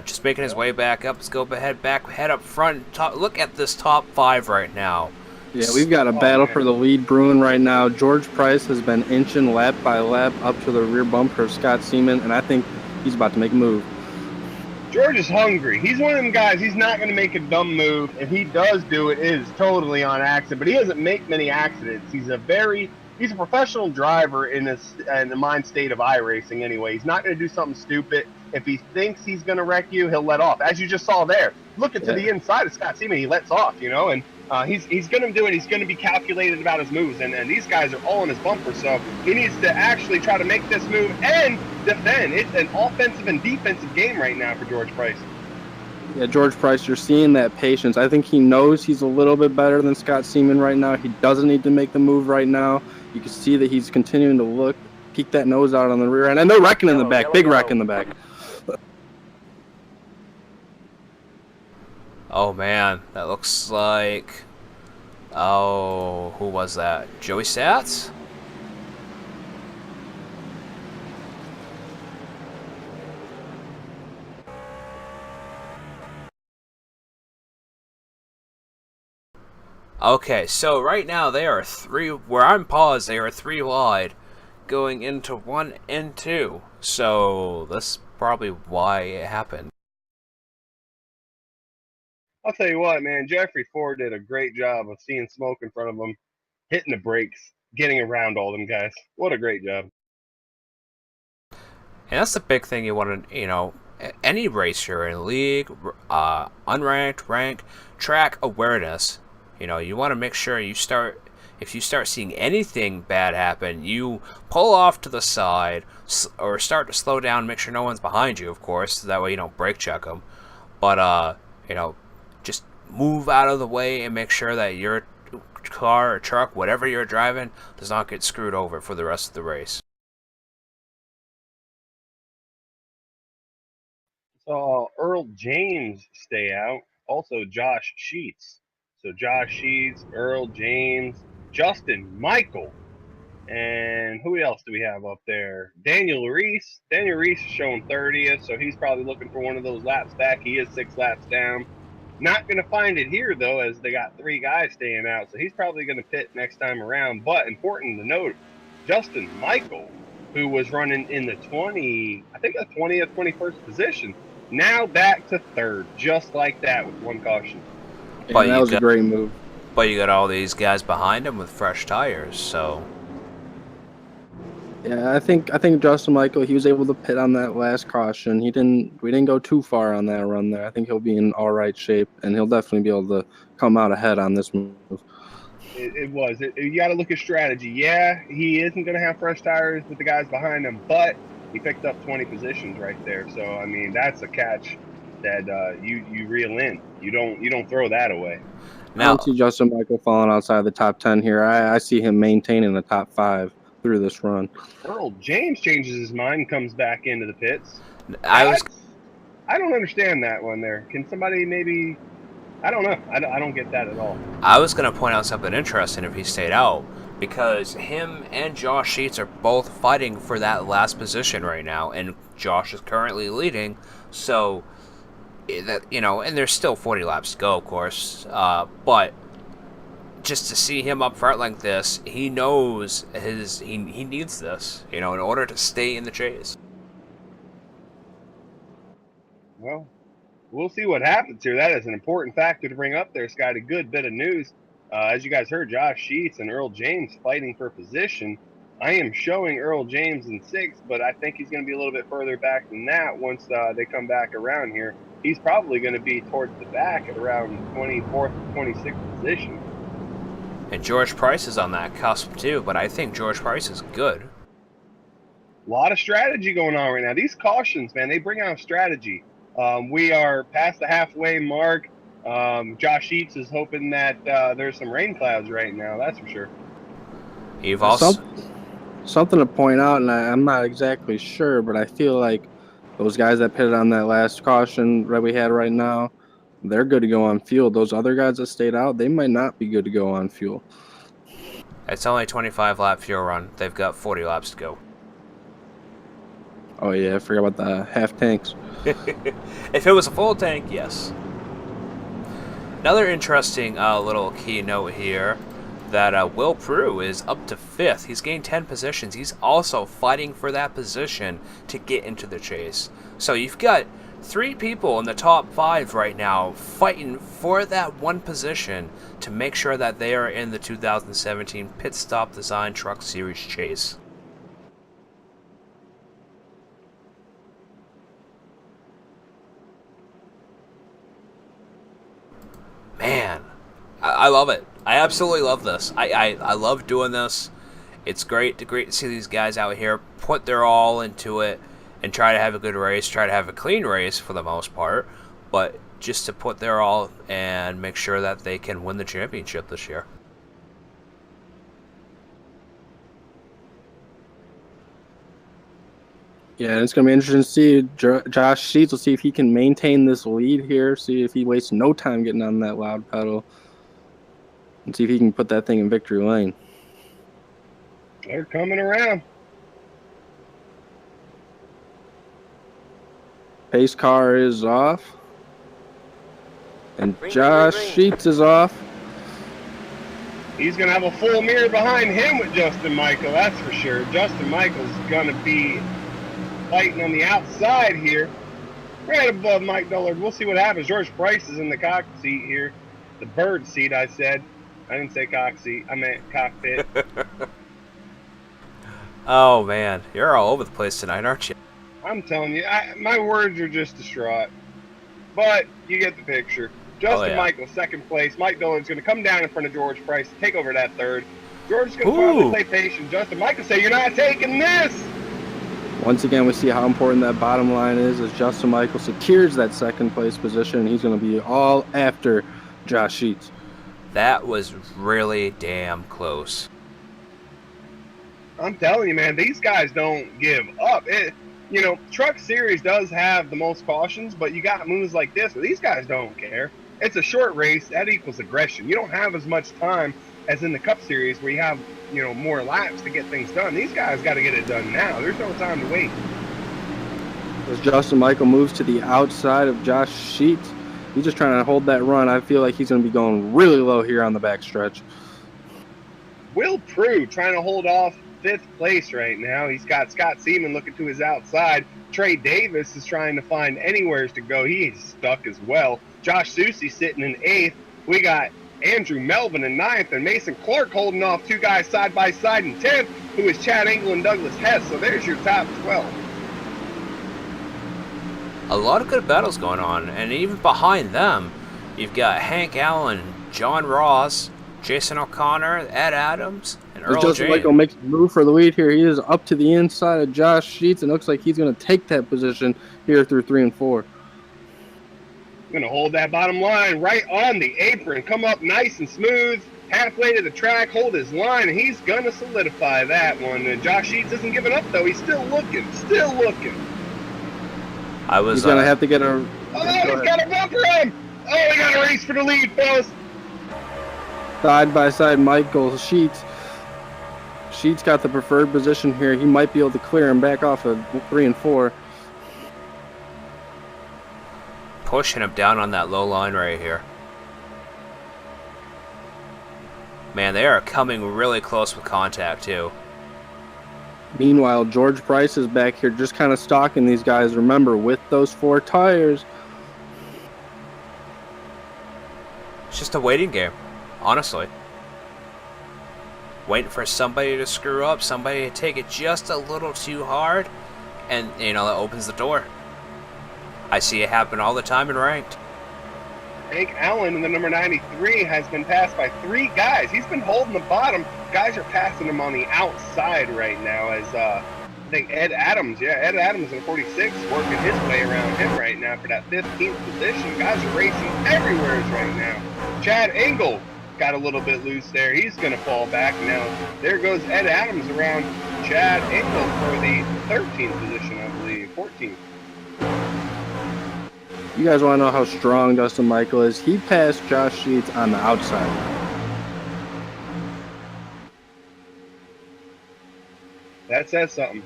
Just making his way back up. Let's go ahead, head up front. Look at this top 5 right now. Yeah, we've got a battle for the lead brewing right now. George Price has been inching lap by lap up to the rear bumper of Scott Seaman, and I think he's about to make a move. George is hungry. He's one of them guys, he's not going to make a dumb move. If he does do it, it is totally on accident, but he doesn't make many accidents. He's a professional driver in the mind state of iRacing anyway. He's not going to do something stupid. If he thinks he's going to wreck you, he'll let off. As you just saw there, look at to the inside of Scott Seaman, he lets off, you know, and he's going to do it. He's going to be calculated about his moves, and these guys are all in his bumper, so he needs to actually try to make this move and defend. It's an offensive and defensive game right now for George Price. Yeah, George Price, you're seeing that patience. I think he knows he's a little bit better than Scott Seaman right now. He doesn't need to make the move right now. You can see that he's continuing to look, peek that nose out on the rear end, and they're wrecking in the back. Big wreck in the back. Oh man, that looks like, oh, who was that? Joey Stats? Okay, so right now they are 3, where I'm paused, they are 3 wide, going into 1 and 2. So that's probably why it happened. I'll tell you what, man, Jeffrey Ford did a great job of seeing smoke in front of him, hitting the brakes, getting around all them guys. What a great job. And that's the big thing you want to, you know, any race you're in, league, unranked, rank, track awareness. You know, you want to make sure if you start seeing anything bad happen, you pull off to the side or start to slow down, make sure no one's behind you, of course, so that way you don't brake check them. But, you know, just move out of the way and make sure that your car or truck, whatever you're driving, does not get screwed over for the rest of the race. Saw Earl James stay out, also Josh Sheets. So Josh Sheets, Earl James, Justin Michael, and who else do we have up there? Daniel Reese. Daniel Reese is showing 30th, so he's probably looking for one of those laps back. He is 6 laps down. Not going to find it here, though, as they got 3 guys staying out, so he's probably going to pit next time around. But important to note, Justin Michael, who was running in the 20th, 21st position, now back to 3rd, just like that with 1 caution. But that was a great move. But you got all these guys behind him with fresh tires, so. Yeah, I think Justin Michael, he was able to pit on that last caution. We didn't go too far on that run there. I think he'll be in all right shape, and he'll definitely be able to come out ahead on this move. You got to look at strategy. Yeah, he isn't going to have fresh tires with the guys behind him, but he picked up 20 positions right there. So, I mean, that's a catch said, you reel in. You don't throw that away. I Now, don't see Justin Michael falling outside the top 10 here. I see him maintaining the top 5 through this run. Earl James changes his mind and comes back into the pits. I don't understand that one there. Can somebody maybe? I don't know. I don't get that at all. was going to point out something interesting if he stayed out, because him and Josh Sheets are both fighting for that last position right now, and Josh is currently leading. So that, and there's still 40 laps to go, of course. But just to see him up front like this, he knows he needs this, in order to stay in the chase. Well, we'll see what happens here. That is an important factor to bring up there, Scott. A good bit of news. As you guys heard, Josh Sheets and Earl James fighting for position. I am showing Earl James in 6th, but I think he's going to be a little bit further back than that once they come back around here. He's probably going to be towards the back at around 24th, 26th position. And George Price is on that cusp too, but I think George Price is good. A lot of strategy going on right now. These cautions, man, they bring out strategy. We are past the halfway mark. Josh Sheets is hoping that there's some rain clouds right now. That's for sure. You've also something to point out, and I'm not exactly sure, but I feel like those guys that pitted on that last caution that we had right now, they're good to go on fuel. Those other guys that stayed out, they might not be good to go on fuel. It's only a 25-lap fuel run. They've got 40 laps to go. Oh, yeah, I forgot about the half tanks. If it was a full tank, yes. Another interesting little key note here, that Will Proulx is up to 5th. He's gained 10 positions. He's also fighting for that position to get into the chase. So you've got 3 people in the top 5 right now fighting for that one position to make sure that they are in the 2017 Pit Stop Design Truck Series chase. Man, I love it. I absolutely love this. I love doing this. It's great to see these guys out here put their all into it and try to have a good race, try to have a clean race for the most part, but just to put their all and make sure that they can win the championship this year. Yeah, it's going to be interesting to see. Josh Sheets will see if he can maintain this lead here, see if he wastes no time getting on that loud pedal, and see if he can put that thing in victory lane. They're coming around. Pace car is off. And Josh Sheets is off. He's going to have a full mirror behind him with Justin Michael, that's for sure. Justin Michael's going to be fighting on the outside here, right above Mike Dullard. We'll see what happens. George Price is in the cock seat here. The bird seat, I said. I didn't say cock seat. I meant cockpit. Oh, man. You're all over the place tonight, aren't you? I'm telling you, my words are just distraught. But you get the picture. Justin Michael, 2nd place. Mike Dullard's going to come down in front of George Price, take over that 3rd. George is going to probably play patient. Justin Michael say, "You're not taking this." Once again, we see how important that bottom line is as Justin Michael secures that 2nd place position, and he's going to be all after Josh Sheets. That was really damn close. I'm telling you, man, these guys don't give up. Truck Series does have the most cautions, but you got moves like this where these guys don't care. It's a short race. That equals aggression. You don't have as much time as in the Cup Series where you have, more laps to get things done. These guys got to get it done now. There's no time to wait. As Justin Michael moves to the outside of Josh Sheets, he's just trying to hold that run. I feel like he's going to be going really low here on the backstretch. Will Proulx trying to hold off 5th place right now. He's got Scott Seaman looking to his outside. Trey Davis is trying to find anywhere to go. He's stuck as well. Josh Susie sitting in 8th. We got Andrew Melvin in 9th, and Mason Clark holding off 2 guys side by side in 10th, who is Chad Engel and Douglas Hess. So there's your top 12. A lot of good battles going on, and even behind them, you've got Hank Allen, John Ross, Jason O'Connor, Ed Adams, and Earl James. Justin Michael makes a move for the lead here. He is up to the inside of Josh Sheets, and looks like he's going to take that position here through 3 and 4. Gonna hold that bottom line right on the apron. Come up nice and smooth. Halfway to the track, hold his line, and he's gonna solidify that one. And Josh Sheets isn't giving up though. He's still looking, still looking. He's gonna have to get a. Oh, he's got a bumper on. Oh, we got a race for the lead, fellas. Side by side, Michael Sheets. Sheets got the preferred position here. He might be able to clear him back off of 3 and 4. Pushing him down on that low line right here. Man, they are coming really close with contact too. Meanwhile, George Price is back here just kind of stalking these guys. Remember, with those 4 tires. It's just a waiting game, honestly. Waiting for somebody to screw up, somebody to take it just a little too hard, and, you know, that opens the door. I see it happen all the time in ranked. Hank Allen in the number 93 has been passed by 3 guys. He's been holding the bottom. Guys are passing him on the outside right now as, I think Ed Adams in 46 working his way around him right now for that 15th position. Guys are racing everywhere right now. Chad Engel got a little bit loose there. He's going to fall back now. There goes Ed Adams around Chad Engel for the 13th position, I believe, 14th. You guys want to know how strong Justin Michael is? He passed Josh Sheets on the outside. That says something.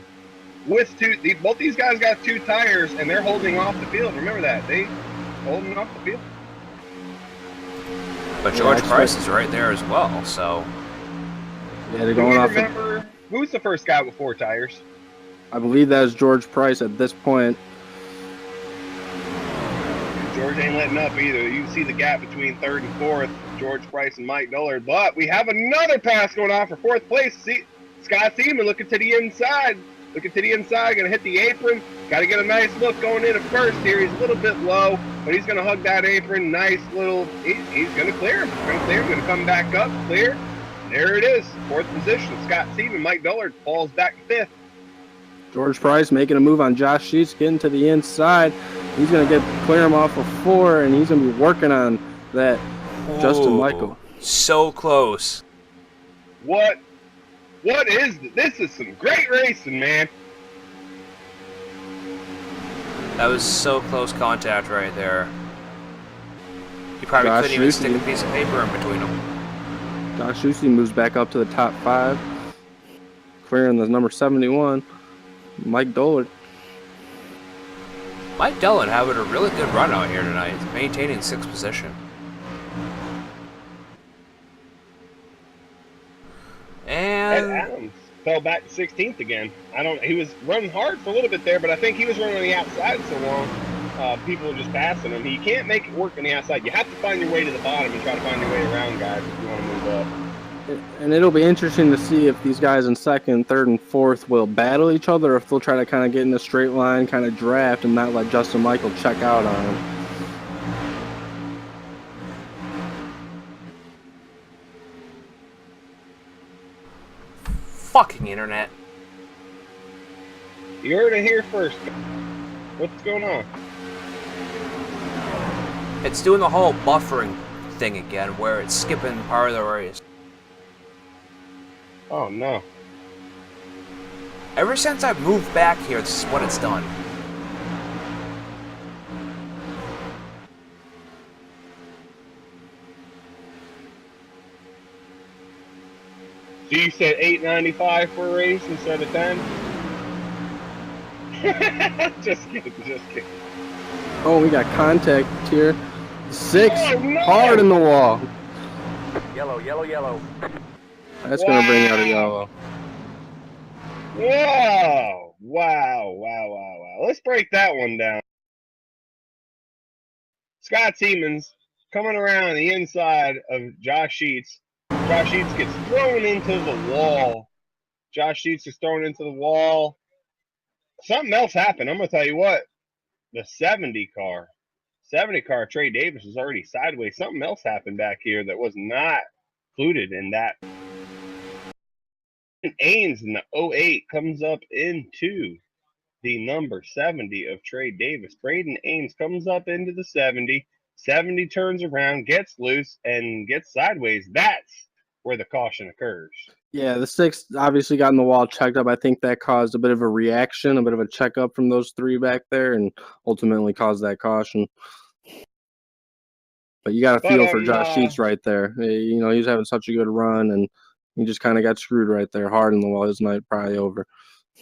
With both these guys got 2 tires, and they're holding off the field. Remember that. They holding off the field. But George Price is right there as well, so. Yeah, they're going off. Remember, who's the first guy with 4 tires? I believe that is George Price at this point. George ain't letting up either. You can see the gap between 3rd and 4th, George Price and Mike Dullard. But we have another pass going on for 4th place. See, Scott Seaman looking to the inside. Looking to the inside, going to hit the apron. Got to get a nice look going in at first here. He's a little bit low, but he's going to hug that apron. Nice little, he's going to clear him. Going to come back up, clear. There it is, 4th position. Scott Seaman, Mike Dullard falls back 5th. George Price making a move on Josh Sheets, getting to the inside. He's going to clear him off of 4, and he's going to be working on that. Ooh, Justin Michael. So close. What is this? This is some great racing, man. That was so close contact right there. You probably couldn't even stick a piece of paper in between them. Josh Sheets moves back up to the top 5, clearing the number 71. Mike Dullard. Mike Dullard having a really good run out here tonight, maintaining 6th position. And Ed Adams fell back to 16th again. He was running hard for a little bit there, but I think he was running on the outside so long, people were just passing him. You can't make it work on the outside. You have to find your way to the bottom and try to find your way around, guys, if you want to move up. And it'll be interesting to see if these guys in 2nd, 3rd, and 4th will battle each other, or if they'll try to kind of get in a straight line, kind of draft, and not let Justin Michael check out on him. Fucking internet. You heard it here first. What's going on? It's doing the whole buffering thing again, where it's skipping part of the race. Oh, no. Ever since I moved back here, this is what it's done. So you said $8.95 for a race instead of 10? Just kidding. Oh, we got contact here. 6, no. Hard in the wall. Yellow. That's going to bring out a yellow. Wow. Let's break that one down. Scott Siemens coming around the inside of Josh Sheets. Josh Sheets gets thrown into the wall. Josh Sheets is thrown into the wall. Something else happened. I'm going to tell you what. The 70 car, Trey Davis was already sideways. Something else happened back here that was not included in that. Ains in the 08 comes up into the number 70 of Trey Davis. Braden Ames comes up into the 70. 70 turns around, gets loose, and gets sideways. That's where the caution occurs. Yeah, the 6 obviously got in the wall, checked up. I think that caused a bit of a reaction, a bit of a checkup from those 3 back there, and ultimately caused that caution. But you got to feel for Josh Sheets right there. You know, he's having such a good run, and he just kind of got screwed right there, hard in the wall. His night probably over.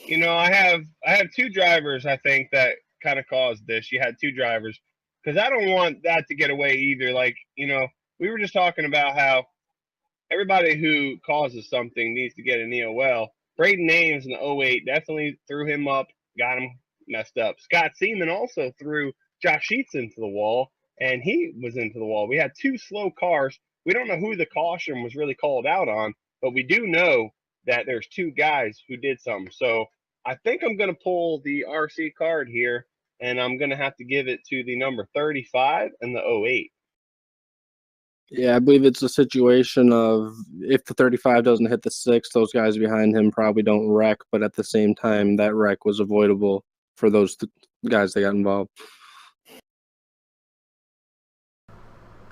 You know, I have 2 drivers, I think, that kind of caused this. You had 2 drivers, because I don't want that to get away either. Like, you know, we were just talking about how everybody who causes something needs to get an EOL. Braden Ames in the 08 definitely threw him up, got him messed up. Scott Seaman also threw Josh Sheets into the wall, and he was into the wall. We had 2 slow cars. We don't know who the caution was really called out on, but we do know that there's 2 guys who did something. So I think I'm going to pull the RC card here, and I'm going to have to give it to the number 35 and the 08. Yeah, I believe it's a situation of if the 35 doesn't hit the 6, those guys behind him probably don't wreck, but at the same time, that wreck was avoidable for those guys that got involved.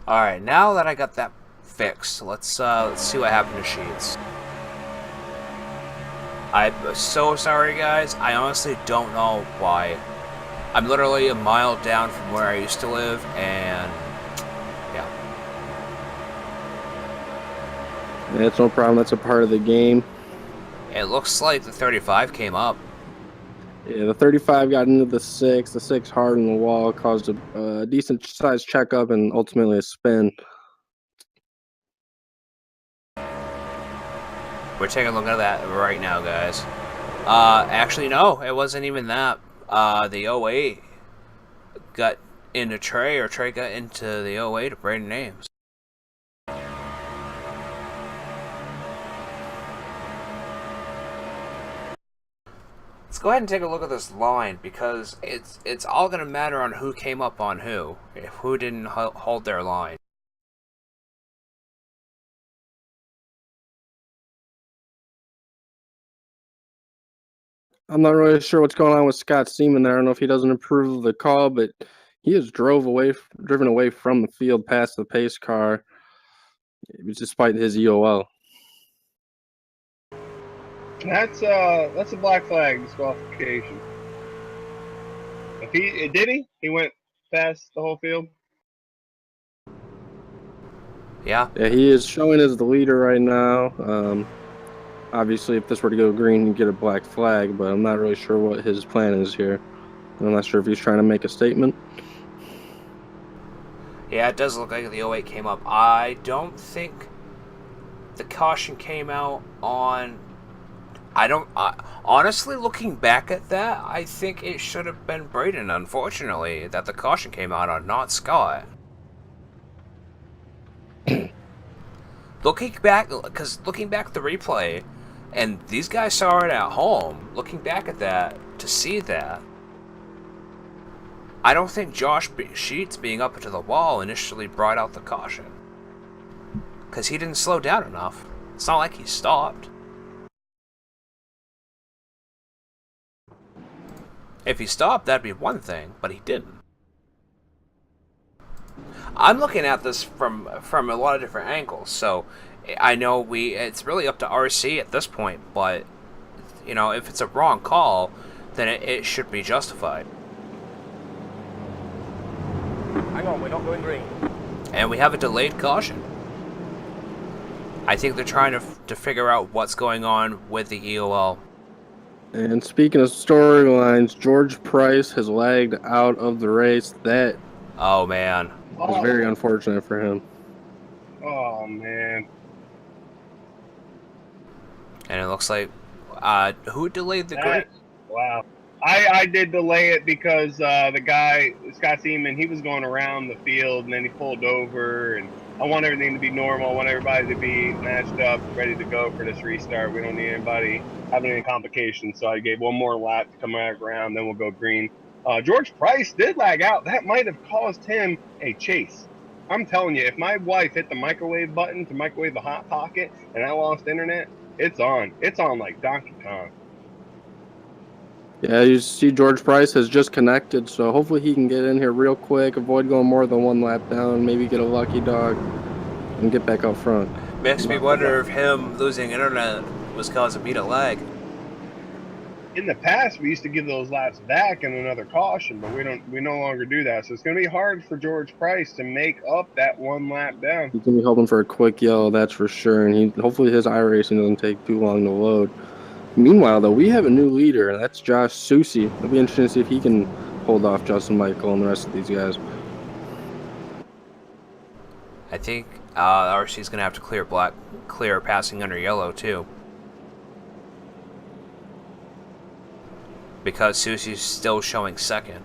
All right, now that I got that fixed, let's see what happened to Sheets. I'm so sorry, guys. I honestly don't know why. I'm literally a mile down from where I used to live, and yeah. That's no problem. That's a part of the game. It looks like the 35 came up. Yeah, the 35 got into the 6. The 6 hard in the wall, caused a decent-sized checkup and ultimately a spin. We're taking a look at that right now, guys. Actually, no, it wasn't even that. The 08 got into Trey, or Trey got into the 08 of Braden Ames. Let's go ahead and take a look at this line, because it's all going to matter on who came up on who didn't hold their line. I'm not really sure what's going on with Scott Seaman there. I don't know if he doesn't approve of the call, but he has driven away from the field past the pace car, despite his EOL. That's a black flag disqualification. If he went past the whole field. Yeah. Yeah, he is showing as the leader right now. Obviously, if this were to go green, he'd get a black flag, but I'm not really sure what his plan is here. I'm not sure if he's trying to make a statement. Yeah, it does look like the 08 came up. I don't think the caution came out on... honestly, looking back at that, I think it should have been Braden, unfortunately, that the caution came out on, not Scott. Looking back at the replay, and these guys saw it at home, looking back at that, to see that, I don't think Josh Sheets being up into the wall initially brought out the caution. Because he didn't slow down enough. It's not like he stopped. If he stopped, that'd be one thing, but he didn't. I'm looking at this from a lot of different angles, so I know it's really up to RC at this point, but you know, if it's a wrong call, then it should be justified. Hang on, we're not going green. And we have a delayed caution. I think they're trying to figure out what's going on with the EOL. And speaking of storylines, George Price has lagged out of the race. That Oh man. was very unfortunate for him. Oh man. And it looks like who delayed the green? Wow. I did delay it because the guy, Scott Seaman, he was going around the field and then he pulled over, and I want everything to be normal. I want everybody to be matched up, ready to go for this restart. We don't need anybody having any complications. So I gave one more lap to come back around, then we'll go green. George Price did lag out. That might have caused him a chase. I'm telling you, if my wife hit the microwave button to microwave the Hot Pocket and I lost internet, it's on. It's on like Donkey Kong. Yeah, you see George Price has just connected, so hopefully he can get in here real quick, avoid going more than one lap down, maybe get a lucky dog, and get back out front. Makes me wonder if him losing internet was causing me to lag. In the past, we used to give those laps back in another caution, but we no longer do that. So it's going to be hard for George Price to make up that one lap down. He's gonna be hoping for a quick yellow, that's for sure, and hopefully his iRacing doesn't take too long to load. Meanwhile, though, we have a new leader, and that's Josh Susi. It'll be interesting to see if he can hold off Justin Michael and the rest of these guys. I think RC's gonna have to clear passing under yellow too, because Susi's still showing second.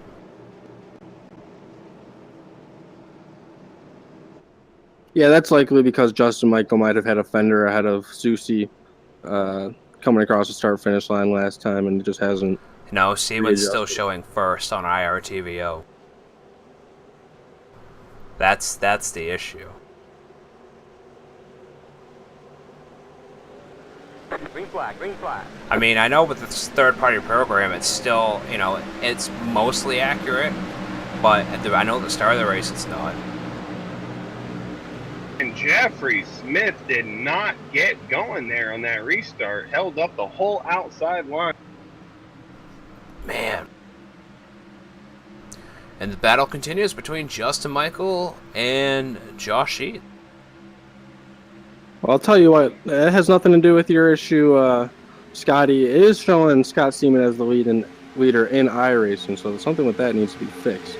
Yeah, that's likely because Justin Michael might have had a fender ahead of Susi coming across the start-finish line last time, and it just hasn't. No, Seaman's still showing first on IRTVO. That's the issue. Green flag, green flag. I mean, I know with this third-party program, it's still, you know, it's mostly accurate, but I know at the start of the race it's not. And Jeffrey Smith did not get going there on that restart. Held up the whole outside line. Man. And the battle continues between Justin Michael and Josh Sheet. Well, I'll tell you what, it has nothing to do with your issue, Scotty. It is showing Scott Seaman as the leader in iRacing, so something with that needs to be fixed.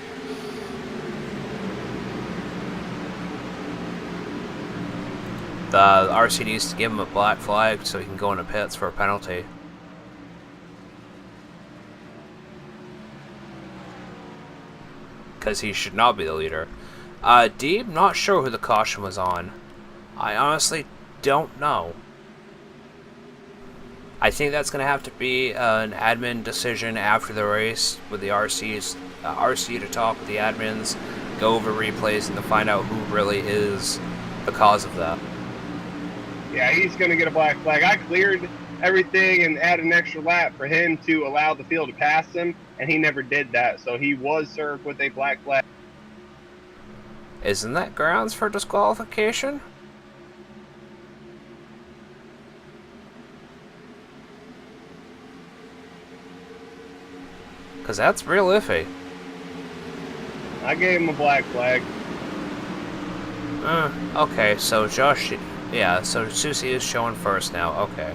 The RC needs to give him a black flag so he can go into pits for a penalty. Because he should not be the leader. Deeb, not sure who the caution was on. I honestly don't know. I think that's going to have to be an admin decision after the race with the RC to talk with the admins, go over replays, and to find out who really is the cause of that. Yeah, he's going to get a black flag. I cleared everything and added an extra lap for him to allow the field to pass him, and he never did that. So he was served with a black flag. Isn't that grounds for disqualification? Because that's real iffy. I gave him a black flag. Okay, so Josh... Yeah, so Susi is showing first now. Okay.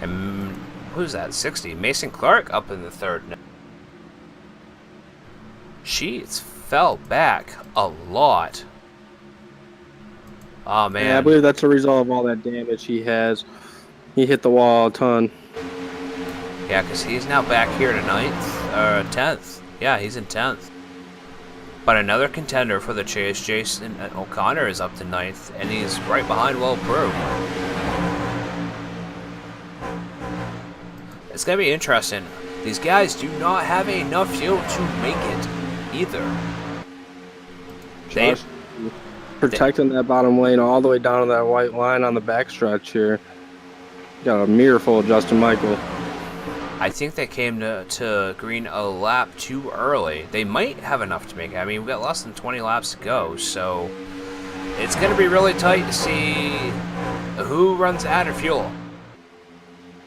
And who's that? 60. Mason Clark up in the third now. Sheets fell back a lot. Oh, man. Yeah, I believe that's a result of all that damage he has. He hit the wall a ton. Yeah, because he's now back here to 9th, or 10th. Yeah, he's in 10th. But another contender for the chase, Jason O'Connor, is up to 9th, and he's right behind Proulx. It's going to be interesting. These guys do not have enough fuel to make it either. Josh protecting that bottom lane all the way down to that white line on the backstretch here. Got a mirror full of Justin Michael. I think they came to green a lap too early. They might have enough to make it. I mean, we've got less than 20 laps to go, so it's going to be really tight to see who runs out of fuel.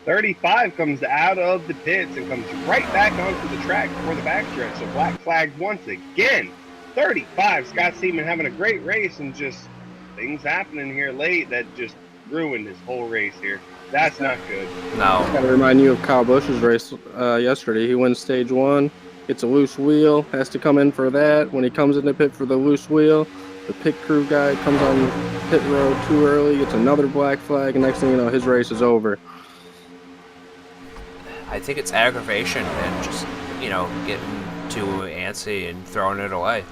35 comes out of the pits and comes right back onto the track for the backstretch. So black flag once again. 35, Scott Seaman having a great race, and just things happening here late that just ruined his whole race here. That's not good. No. Got to remind you of Kyle Busch's race yesterday. He wins stage 1, gets a loose wheel, has to come in for that. When he comes in the pit for the loose wheel, the pit crew guy comes on pit road too early, gets another black flag, and next thing you know, his race is over. I think it's aggravation and just, you know, getting too antsy and throwing it away.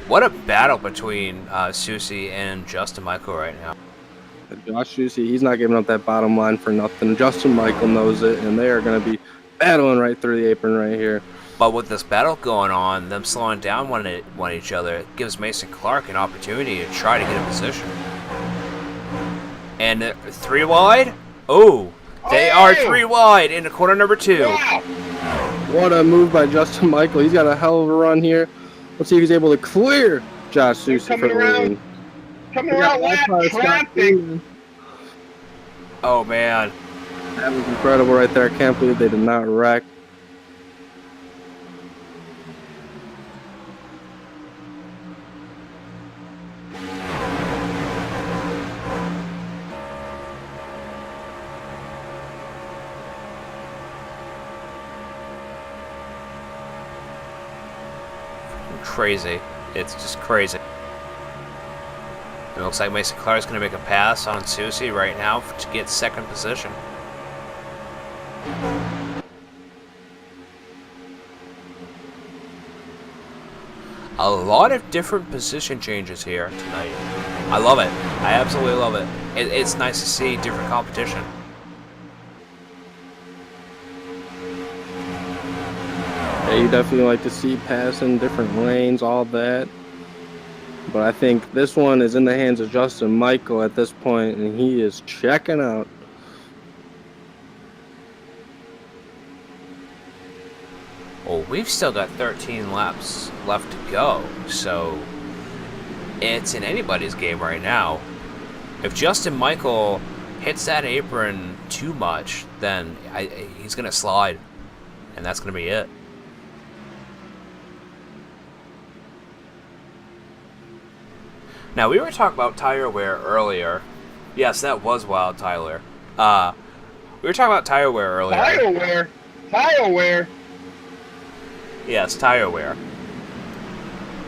What a battle between Susi and Justin Michael right now. Josh Susi, he's not giving up that bottom line for nothing. Justin Michael knows it, and they are going to be battling right through the apron right here. But with this battle going on, them slowing down one each other, it gives Mason Clark an opportunity to try to get a position. And 3 wide? Oh, they are 3 wide into corner number 2. Wow. What a move by Justin Michael. He's got a hell of a run here. Let's see if he's able to clear Josh Susi for the lead. Coming around lap traffic. Oh, man. That was incredible right there. I can't believe they did not wreck. Crazy. It's just crazy. It looks like Mason Clark's going to make a pass on Susi right now to get second position. A lot of different position changes here tonight. I love it. I absolutely love it. It's nice to see different competition. Yeah, you definitely like to see passing different lanes, all that. But I think this one is in the hands of Justin Michael at this point, and he is checking out. Well, we've still got 13 laps left to go, so it's in anybody's game right now. If Justin Michael hits that apron too much, then he's going to slide, and that's going to be it. Now, we were talking about tire wear earlier. Yes, that was wild, Tyler. We were talking about tire wear earlier. Tire wear? Tire wear? Yes, tire wear.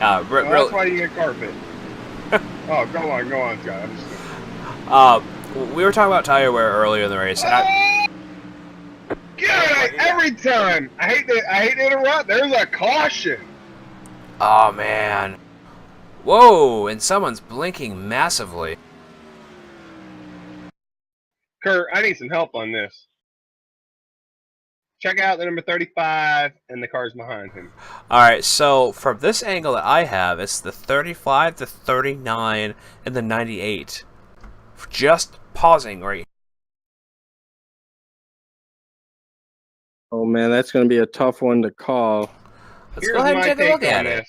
That's why you get carpet. Oh, go on, Scott. We were talking about tire wear earlier in the race. And God, every time. I hate to interrupt. There's a caution. Oh, man. Whoa, and someone's blinking massively. Kurt, I need some help on this. Check out the number 35 and the cars behind him. Alright, so from this angle that I have, it's the 35, the 39, and the 98. Just pausing right. Oh, man, that's going to be a tough one to call. Let's go ahead and take a look at it.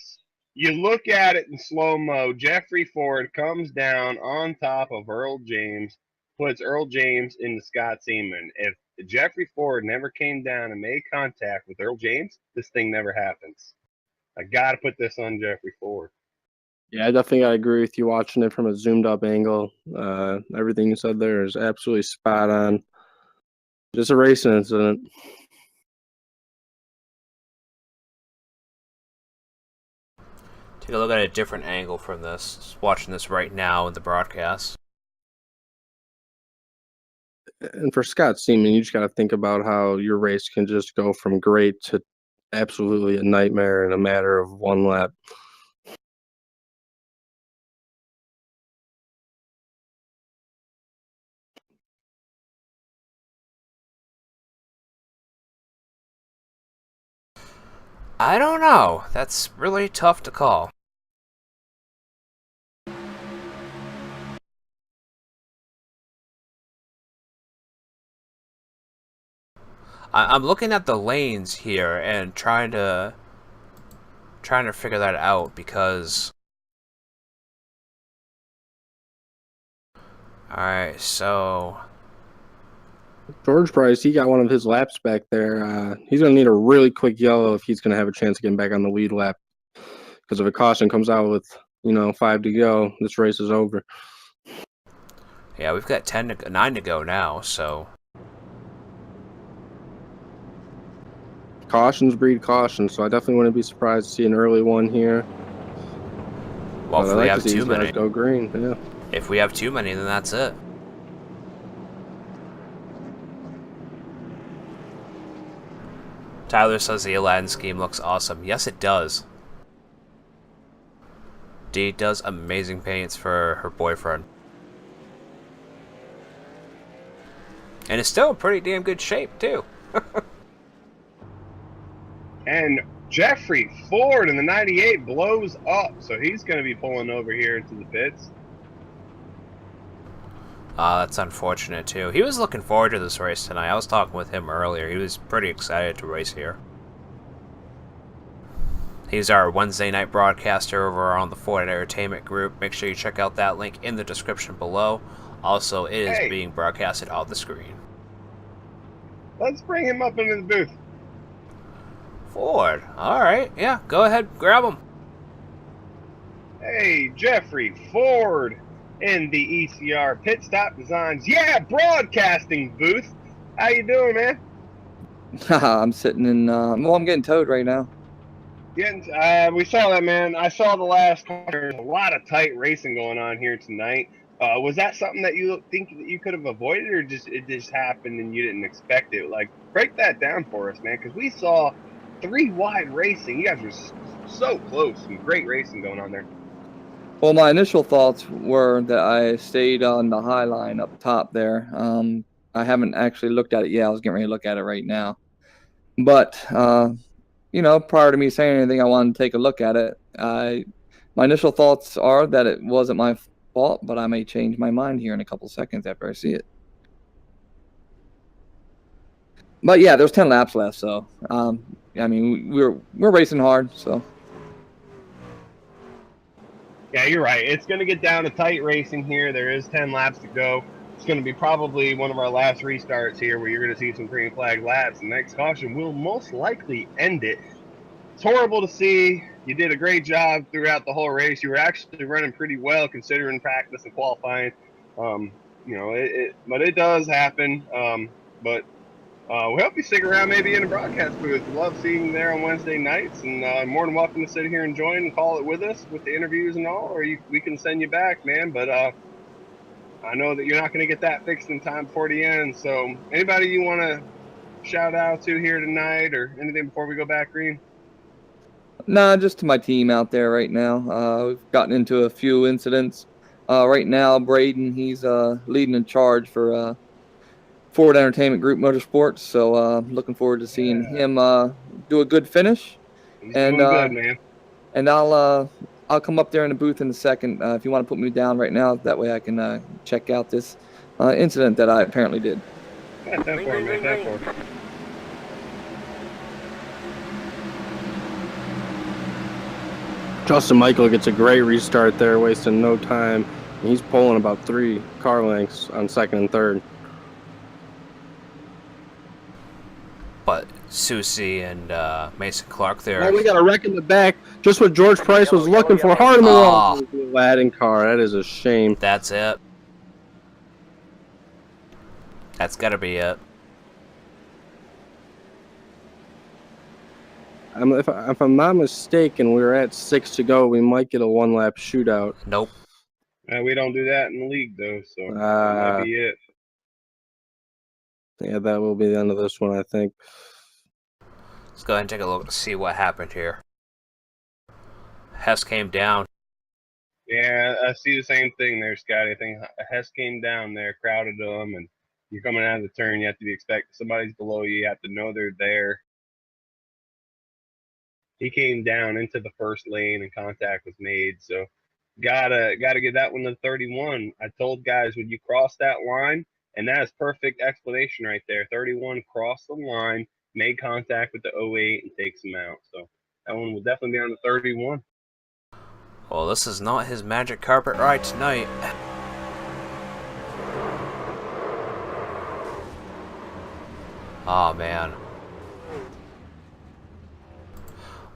You look at it in slow-mo. Jeffrey Ford comes down on top of Earl James, puts Earl James into Scott Seaman. If Jeffrey Ford never came down and made contact with Earl James, this thing never happens. I got to put this on Jeffrey Ford. Yeah, I definitely agree with you watching it from a zoomed-up angle. Everything you said there is absolutely spot on. Just a racing incident. Take a look at a different angle from this. Just watching this right now in the broadcast. And for Scott Seaman, you just got to think about how your race can just go from great to absolutely a nightmare in a matter of one lap. I don't know. That's really tough to call. I'm looking at the lanes here and trying to figure that out because. Alright, so George Price, he got one of his laps back there. He's going to need a really quick yellow if he's going to have a chance of getting back on the lead lap. Because if a caution comes out with, 5 to go, this race is over. yeah, we've got 9 to go now, so. Cautions breed caution, so I definitely wouldn't be surprised to see an early one here. Well, if we have too many, many, go green. Yeah. If we have too many, then that's it. Tyler says the Aladdin scheme looks awesome. Yes, it does. Dee does amazing paints for her boyfriend. And it's still in pretty damn good shape, too. And Jeffrey Ford in the 98 blows up, so he's going to be pulling over here into the pits. That's unfortunate too. He was looking forward to this race tonight. I was talking with him earlier. He was pretty excited to race here. He's our Wednesday night broadcaster over on the Ford Entertainment Group. Make sure you check out that link in the description below. Also, it is being broadcasted on the screen. Let's bring him up into the booth. Ford. All right. Yeah, go ahead. Grab him. Hey, Jeffrey Ford in the ECR Pit Stop Designs. Yeah, broadcasting booth. How you doing, man? I'm sitting in. Well, I'm getting towed right now. We saw that, man. I saw the last car. There's a lot of tight racing going on here tonight. Was that something that you think that you could have avoided, or it just happened and you didn't expect it? Like, break that down for us, man, because we saw 3 wide racing. You guys were so close. Some great racing going on there. Well, my initial thoughts were that I stayed on the high line up top there. I haven't actually looked at it yet. I was getting ready to look at it right now. But, prior to me saying anything, I wanted to take a look at it. My initial thoughts are that it wasn't my fault, but I may change my mind here in a couple seconds after I see it. But yeah, there's 10 laps left, so we're racing hard, so. Yeah, you're right. It's going to get down to tight racing here. There is 10 laps to go. It's going to be probably one of our last restarts here where you're going to see some green flag laps. The next caution will most likely end it. It's horrible to see. You did a great job throughout the whole race. You were actually running pretty well considering practice and qualifying. But it does happen. But we hope you stick around maybe in the broadcast booth. We love seeing you there on Wednesday nights, and more than welcome to sit here and join and call it with us with the interviews and all, or we can send you back, man. But I know that you're not going to get that fixed in time before the end. So anybody you want to shout out to here tonight or anything before we go back, Green? Nah, just to my team out there right now. We've gotten into a few incidents. Right now, Braden, he's leading in charge for Ford Entertainment Group Motorsports. So looking forward to seeing him do a good finish. He's doing good, man. And I'll come up there in the booth in a second if you want to put me down right now. That way I can check out this incident that I apparently did. Yeah, 10-4, man. 10-4. Justin Michael gets a great restart there, wasting no time. He's pulling about 3 car lengths on second and third. But Susie and Mason Clark there. Oh, we got a wreck in the back. Just what George Price was looking for. Hard in the wall. Latin car. That is a shame. That's it. That's got to be it. If I'm not mistaken, we're at 6 to go. We might get a 1-lap shootout. Nope. We don't do that in the league, though, so that might be it. Yeah, that will be the end of this one, I think. Let's go ahead and take a look to see what happened here. Hess came down. Yeah, I see the same thing there, Scotty. I think Hess came down there, crowded them, and you're coming out of the turn. You have to be expecting somebody's below you. You have to know they're there. He came down into the first lane and contact was made. So gotta get that one to 31. I told guys when you cross that line, and that is perfect explanation right there. 31 crossed the line, made contact with the 08 and takes him out. So that one will definitely be on the 31. Well, this is not his magic carpet ride tonight. Oh man.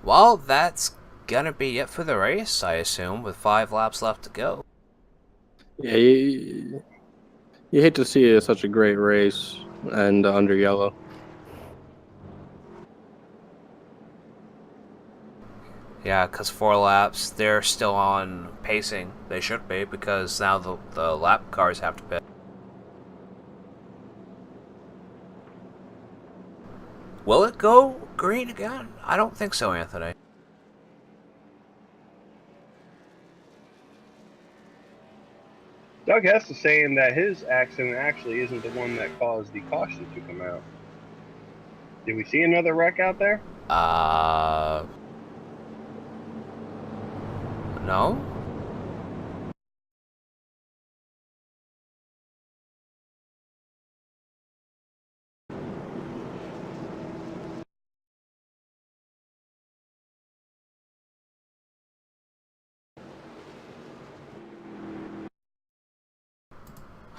Well, that's gonna be it for the race, I assume, with 5 laps left to go. Yeah, you hate to see such a great race and under yellow. Yeah, because 4 laps, they're still on pacing. They should be, because now the lap cars have to pit. Will it go green again? I don't think so, Anthony. Doug Hess is saying that his accident actually isn't the one that caused the caution to come out. Did we see another wreck out there? No?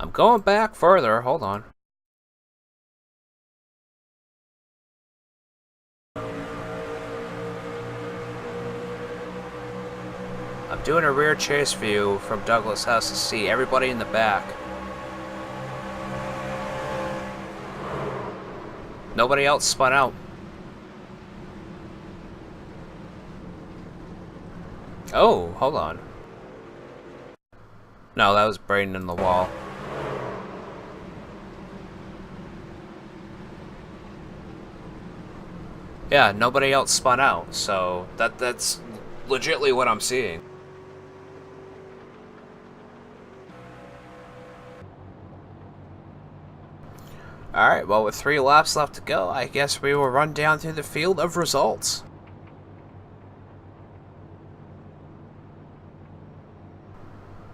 I'm going back further. Hold on. I'm doing a rear chase view from Douglas Hess to see everybody in the back. Nobody else spun out. Oh, hold on. No, that was Braden in the wall. Yeah, nobody else spun out, so that's legitimately what I'm seeing. Alright, well with 3 laps left to go, I guess we will run down through the field of results.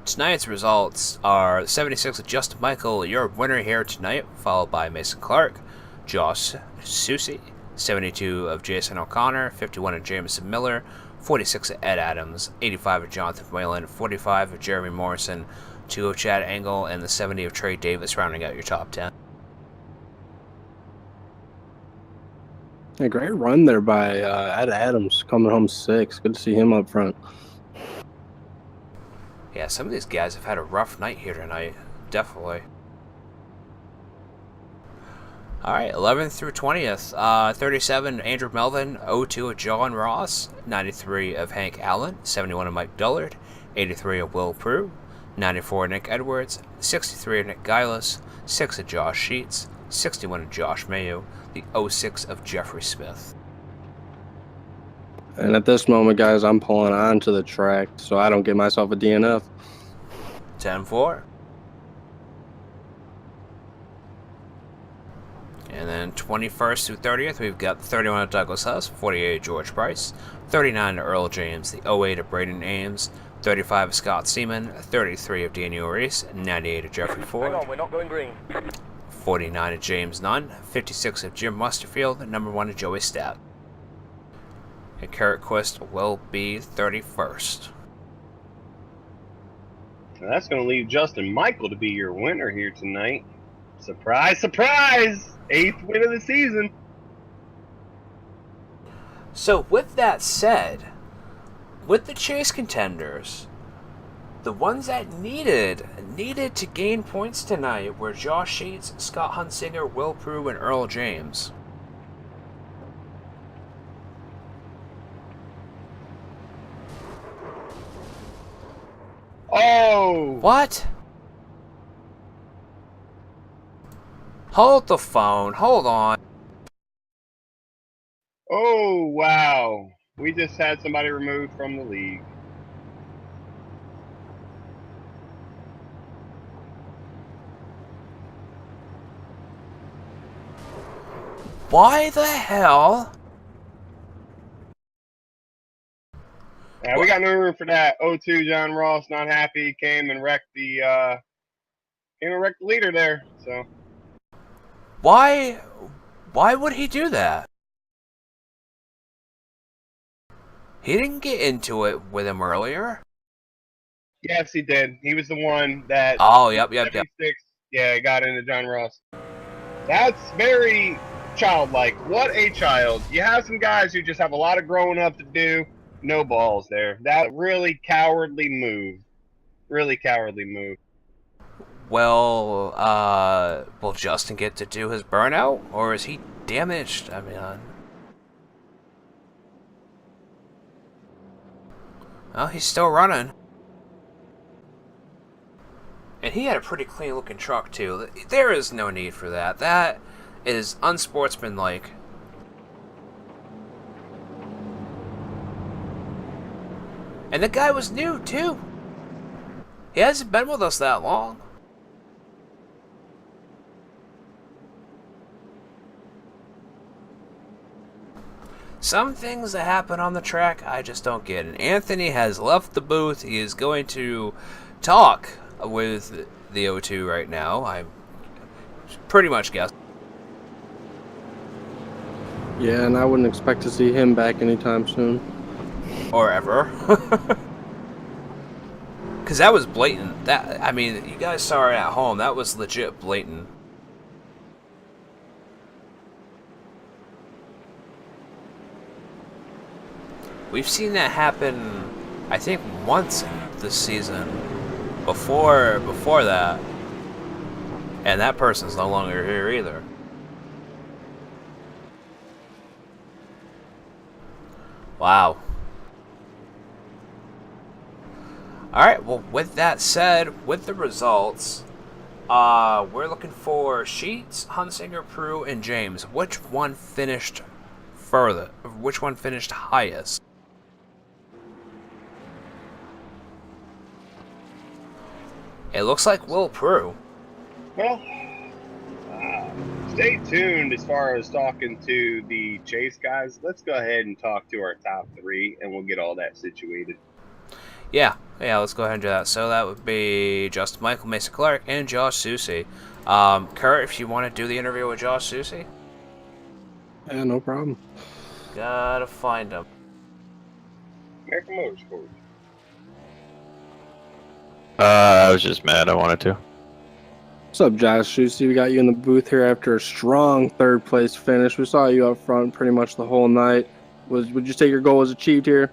Tonight's results are 76 of Justin Michael, your winner here tonight, followed by Mason Clark, Josh Susie, 72 of Jason O'Connor, 51 of Jameson Miller, 46 of Ed Adams, 85 of Jonathan Whalen, 45 of Jeremy Morrison, 2 of Chad Engel, and the 70 of Trey Davis rounding out your top 10. A great run there by Ed Adams, coming home 6. Good to see him up front. Yeah, some of these guys have had a rough night here tonight. Definitely. Alright, 11th through 20th. 37, Andrew Melvin. 02 of John Ross. 93 of Hank Allen. 71 of Mike Dullard. 83 of Will Proulx. 94 of Nick Edwards. 63 of Nick Gillis. 6 of Josh Sheets. 61 of Josh Mayo. The 06 of Jeffrey Smith. And at this moment, guys, I'm pulling onto the track so I don't get myself a DNF. 10-4. And then 21st through 30th, we've got 31 of Douglas Hess, 48 of George Price, 39 of Earl James, the 08 of Braden Ames, 35 of Scott Seaman, 33 of Daniel Reese, 98 of Jeffrey Ford. Hang on, we're not going green. 49 of James Nunn, 56 of Jim Musterfield, number 1 of Joey Stapp. And Carrot Quist will be 31st. Now that's going to leave Justin Michael to be your winner here tonight. Surprise, surprise! 8th win of the season. So with that said, with the chase contenders, the ones that needed to gain points tonight were Josh Sheets, Scott Hunsinger, Will Proulx, and Earl James. Oh! What? Hold the phone. Hold on. Oh, wow. We just had somebody removed from the league. Why the hell? Yeah, we got no room for that. 02 John Ross not happy, came and wrecked the leader there. So Why would he do that? He didn't get into it with him earlier. yes, he did. He was the one that. Oh, yep. 76, yeah, got into John Ross. That's very childlike. What a child. You have some guys who just have a lot of growing up to do. No balls there. That really cowardly move. Really cowardly move. Will Justin get to do his burnout, or is he damaged? I mean, well, he's still running. And he had a pretty clean looking truck too. There is no need for that. That is unsportsmanlike. And the guy was new too. He hasn't been with us that long. Some things that happen on the track, I just don't get. And Anthony has left the booth. He is going to talk with the O2 right now. I pretty much guess. Yeah, and I wouldn't expect to see him back anytime soon. Or ever. Because that was blatant. That, I mean, you guys saw it at home. That was legit blatant. We've seen that happen, I think, once this season. Before that. And that person's no longer here either. Wow. Alright, well, with that said, with the results, we're looking for Sheets, Hunsinger, Proulx, and James. Which one finished further? Which one finished highest? It looks like Will Proulx. Well, stay tuned as far as talking to the Chase guys. Let's go ahead and talk to our top 3, and we'll get all that situated. Yeah, let's go ahead and do that. So that would be Justin Michael, Mason Clark, and Josh Susie. Kurt, if you want to do the interview with Josh Susie? Yeah, no problem. Gotta find him. American Motorsports. I was just mad. I wanted to. What's up, Josh Susie? We got you in the booth here after a strong third place finish. We saw you up front pretty much the whole night. Would you say your goal was achieved here?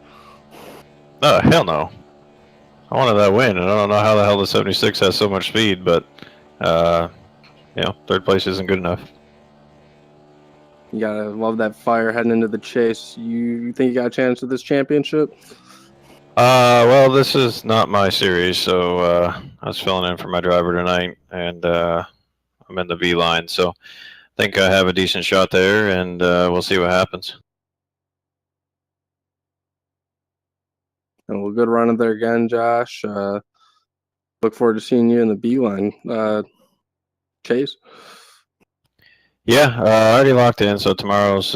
Oh, hell no. I wanted that win, and I don't know how the hell the 76 has so much speed, but, third place isn't good enough. You gotta love that fire heading into the chase. You think you got a chance at this championship? Well, this is not my series, so I was filling in for my driver tonight, and I'm in the V line, so I think I have a decent shot there, and we'll see what happens. And well, good running there again, Josh. Look forward to seeing you in the B line. Chase? Yeah, I already locked in, so tomorrow's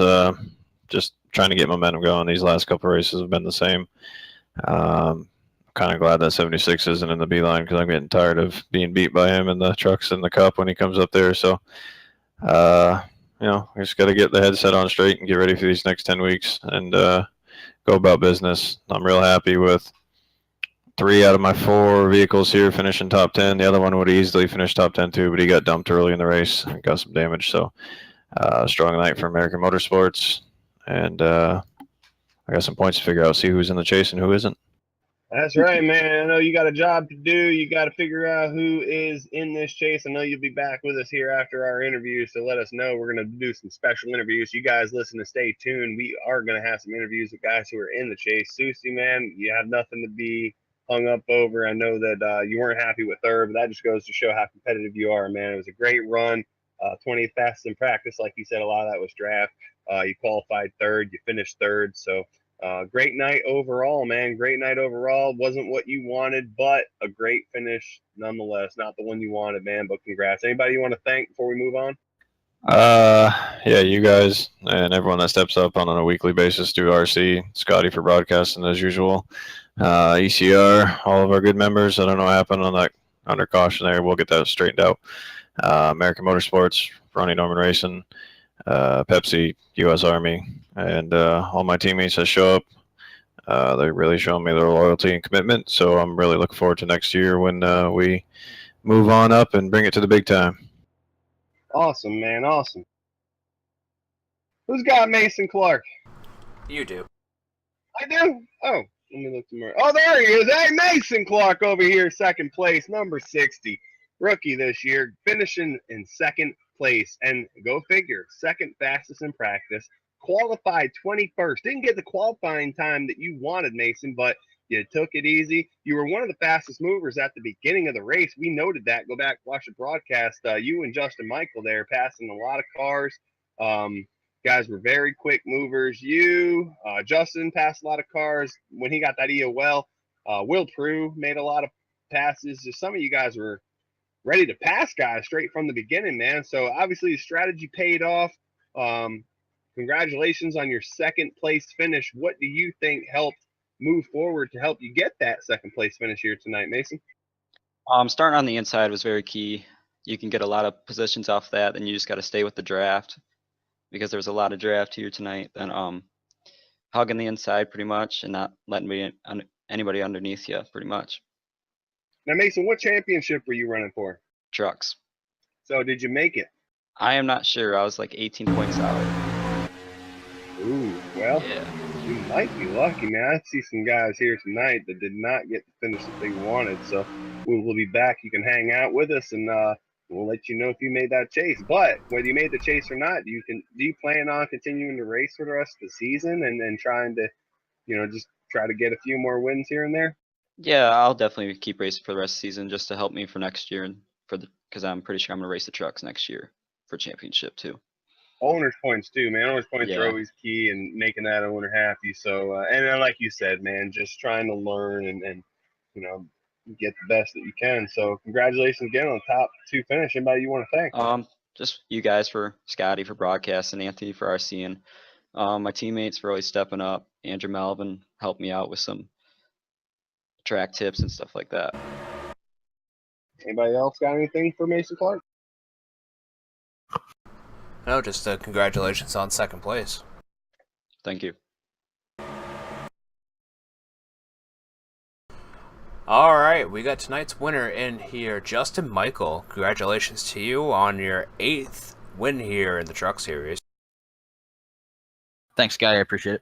just trying to get momentum going. These last couple of races have been the same. Kind of glad that 76 isn't in the B line because I'm getting tired of being beat by him in the trucks in the cup when he comes up there. So, we just got to get the headset on straight and get ready for these next 10 weeks and go about business. I'm real happy with 3 out of my 4 vehicles here finishing top 10. The other one would easily finish top 10 too, but he got dumped early in the race and got some damage. So, strong night for American Motorsports, and I got some points to figure out, see who's in the chase and who isn't. That's right, man. I know you got a job to do. You got to figure out who is in this chase. I know you'll be back with us here after our interview, so let us know. We're going to do some special interviews. You guys listen to stay tuned. We are going to have some interviews with guys who are in the chase. Susie, man, you have nothing to be hung up over. I know that you weren't happy with third, but that just goes to show how competitive you are, man. It was a great run. 20th fastest in practice. Like you said, a lot of that was draft. You qualified third. You finished third, so great night overall, man. Great night overall. Wasn't what you wanted, but a great finish nonetheless. Not the one you wanted, man, but congrats. Anybody you want to thank before we move on? Yeah, you guys and everyone that steps up on a weekly basis through RC, Scotty for broadcasting as usual, ECR, all of our good members. I don't know what happened on that under caution there. We'll get that straightened out. American Motorsports, Ronnie Norman Racing, Pepsi, U.S. Army, and all my teammates that show up. They really shown me their loyalty and commitment, so I'm really looking forward to next year when we move on up and bring it to the big time. Awesome, man. Awesome. Who's got Mason Clark? You do. I do? Oh, let me look tomorrow. Oh, there he is. Hey, Mason Clark over here, second place, number 60. Rookie this year, finishing in second place. And go figure, second fastest in practice. Qualified 21st. Didn't get the qualifying time that you wanted, Mason, but you took it easy. You were one of the fastest movers at the beginning of the race. We noted that. Go back, watch the broadcast. You and Justin Michael there passing a lot of cars. Guys were very quick movers. Justin passed a lot of cars when he got that EOL. Will Proulx made a lot of passes. Just some of you guys were ready to pass guys straight from the beginning, man. So obviously the strategy paid off. Congratulations on your second place finish. What do you think helped move forward to help you get that second place finish here tonight, Mason? Starting on the inside was very key. You can get a lot of positions off that, then you just got to stay with the draft because there was a lot of draft here tonight. Then hugging the inside pretty much and not letting anybody underneath you pretty much. Now, Mason, what championship were you running for? Trucks. So did you make it? I am not sure. I was like 18 points out. Ooh, well, Yeah. you might be lucky, man. I see some guys here tonight that did not get to finish the they wanted, so we'll be back. You can hang out with us, and we'll let you know if you made that chase. But whether you made the chase or not, do you plan on continuing to race for the rest of the season and trying to, just try to get a few more wins here and there? Yeah, I'll definitely keep racing for the rest of the season just to help me for next year and because I'm pretty sure I'm gonna race the trucks next year for championship too. Owners points too, man. Owners points are Yeah. always key and making that owner happy. So, and then like you said, man, just trying to learn and get the best that you can. So, congratulations again on the top 2 finish. Anybody you want to thank? Just you guys for Scotty for broadcasting, Anthony for RCing, my teammates for always stepping up. Andrew Melvin helped me out with some track tips and stuff like that. Anybody else got anything for Mason Clark? No, just congratulations on second place. Thank you. All right, we got tonight's winner in here, Justin Michael. Congratulations to you on your 8th win here in the Truck Series. Thanks, Guy. I appreciate it.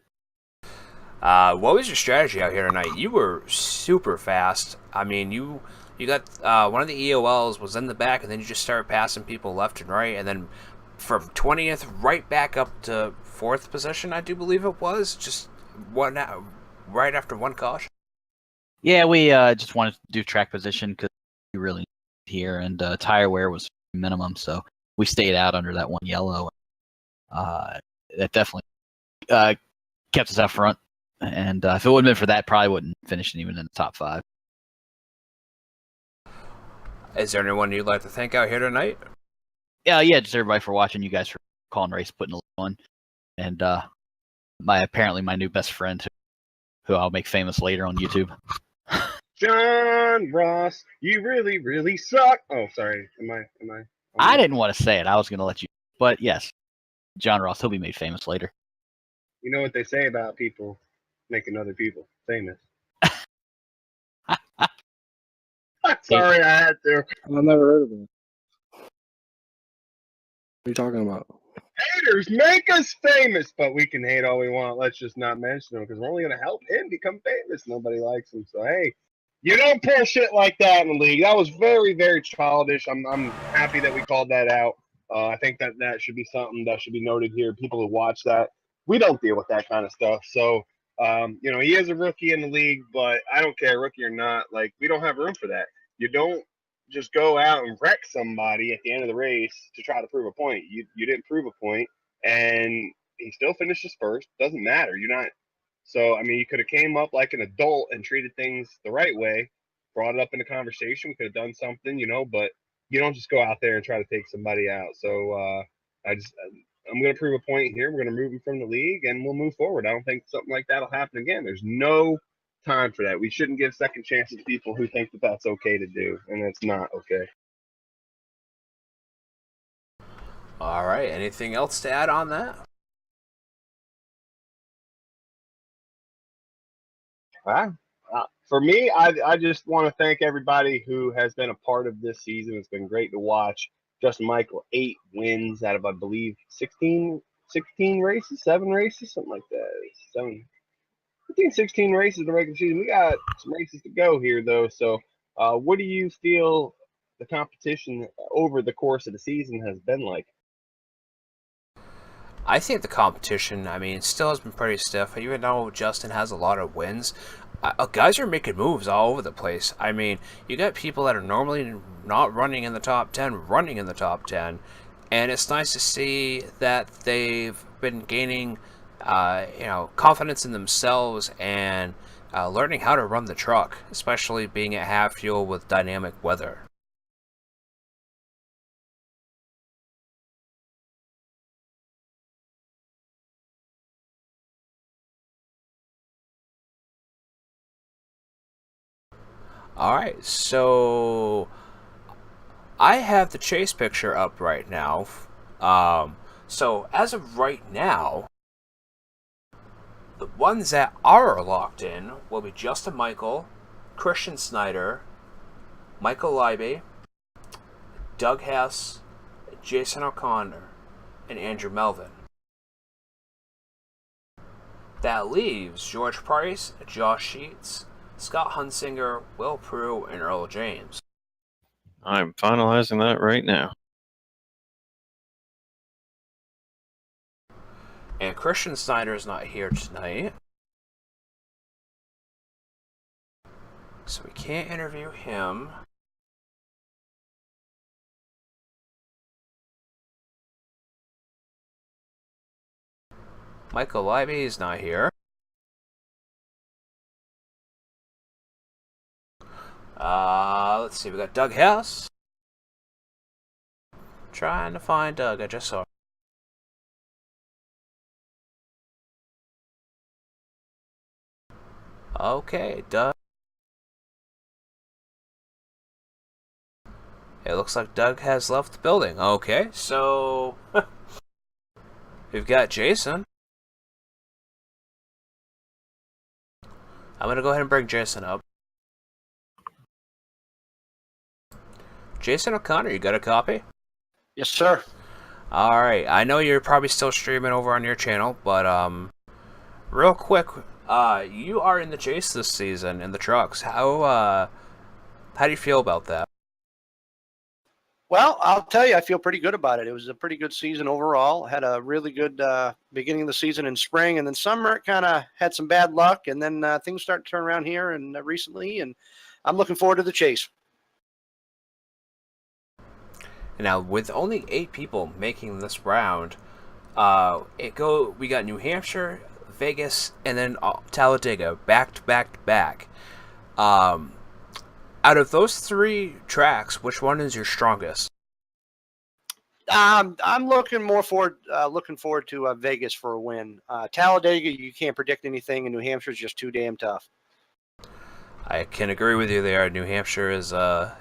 What was your strategy out here tonight? You were super fast. I mean, you got one of the EOLs was in the back, and then you just started passing people left and right, and then from 20th right back up to 4th position, I do believe it was, just right after one caution. Yeah, we just wanted to do track position because we really need here, and tire wear was minimum, so we stayed out under that one yellow. That definitely kept us out front, and if it wouldn't have been for that, probably wouldn't finish even in the top 5. Is there anyone you'd like to thank out here tonight? Yeah, just everybody for watching. You guys for calling race, putting a on, and apparently my new best friend, who I'll make famous later on YouTube. John Ross, you really, really suck. Oh, sorry. Am I? I didn't want to say it. I was going to let you, but yes, John Ross. He'll be made famous later. You know what they say about people making other people famous. Sorry, I had to. I've never heard of it. What are you talking about? Haters make us famous, but we can hate all we want. Let's just not mention him because we're only going to help him become famous. Nobody likes him. So, hey, you don't pull shit like that in the league. That was very, very childish. I'm happy that we called that out. I think that should be something that should be noted here. People who watch that, we don't deal with that kind of stuff. So, he is a rookie in the league, but I don't care, rookie or not. Like, we don't have room for that. You don't just go out and wreck somebody at the end of the race to try to prove a point. You didn't prove a point, and he still finishes first. Doesn't matter. You're not. So, I mean, you could have came up like an adult and treated things the right way, brought it up in a conversation. We could have done something, but you don't just go out there and try to take somebody out. So I'm going to prove a point here. We're going to move him from the league, and we'll move forward. I don't think something like that will happen again. There's no time for that. We shouldn't give second chances to people who think that that's okay to do, and it's not okay. All right, anything else to add on that? For me, I just want to thank everybody who has been a part of this season. It's been great to watch. Justin Michael, 8 wins out of, I believe, 16 races, 7 races, something like that. 16 races the regular season. We got some races to go here, though. So, what do you feel the competition over the course of the season has been like? I think the competition, still has been pretty stiff. Even though Justin has a lot of wins, guys are making moves all over the place. You got people that are normally not running in the top 10, running in the top 10. And it's nice to see that they've been gaining confidence in themselves and learning how to run the truck, especially being at half fuel with dynamic weather. Alright, so I have the chase picture up right now. So as of right now, the ones that are locked in will be Justin Michael, Christian Snyder, Michael Leiby, Doug Hess, Jason O'Connor, and Andrew Melvin. That leaves George Price, Josh Sheets, Scott Hunsinger, Will Proulx, and Earl James. I'm finalizing that right now. And Christian Snyder is not here tonight, so we can't interview him. Michael Leiby is not here. Let's see, we got Doug Hess. Trying to find Doug, I just saw. Okay, Doug. It looks like Doug has left the building. Okay, so we've got Jason. I'm gonna go ahead and bring Jason up. Jason O'Connor, you got a copy? Yes, sir. Alright, I know you're probably still streaming over on your channel, but real quick, you are in the chase this season in the trucks. How do you feel about that? Well, I'll tell you, I feel pretty good about it. It was a pretty good season overall. Had a really good beginning of the season in spring, and then summer it kind of had some bad luck, and then things start to turn around here and recently, and I'm looking forward to the chase. Now, with only 8 people making this round, we got New Hampshire, Vegas, and then Talladega back to back to back. Out of those 3 tracks, which one is your strongest? I'm looking forward to Vegas for a win. Talladega, you can't predict anything, and New Hampshire is just too damn tough. I can agree with you there. New Hampshire is a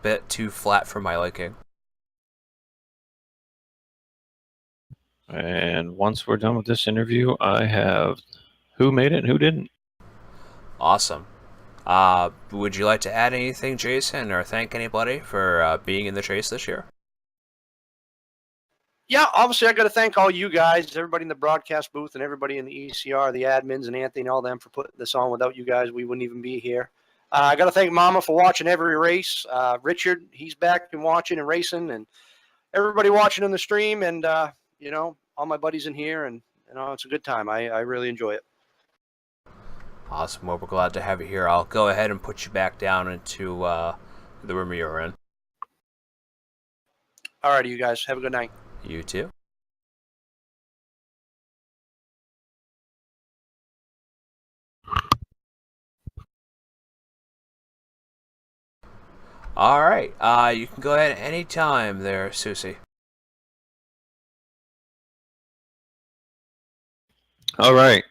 bit too flat for my liking. And once we're done with this interview, I have who made it and who didn't. Awesome. Would you like to add anything, Jason, or thank anybody for being in the chase this year? Yeah, obviously I got to thank all you guys, everybody in the broadcast booth, and everybody in the ECR, the admins, and Anthony and all them for putting this on. Without you guys, we wouldn't even be here. I got to thank Mama for watching every race. Richard, he's back and watching and racing, and everybody watching on the stream, and all my buddies in here, and it's a good time. I really enjoy it. Awesome. Well, we're glad to have you here. I'll go ahead and put you back down into the room you're in. All righty, you guys. Have a good night. You too. All right. You can go ahead anytime there, Susie. All right.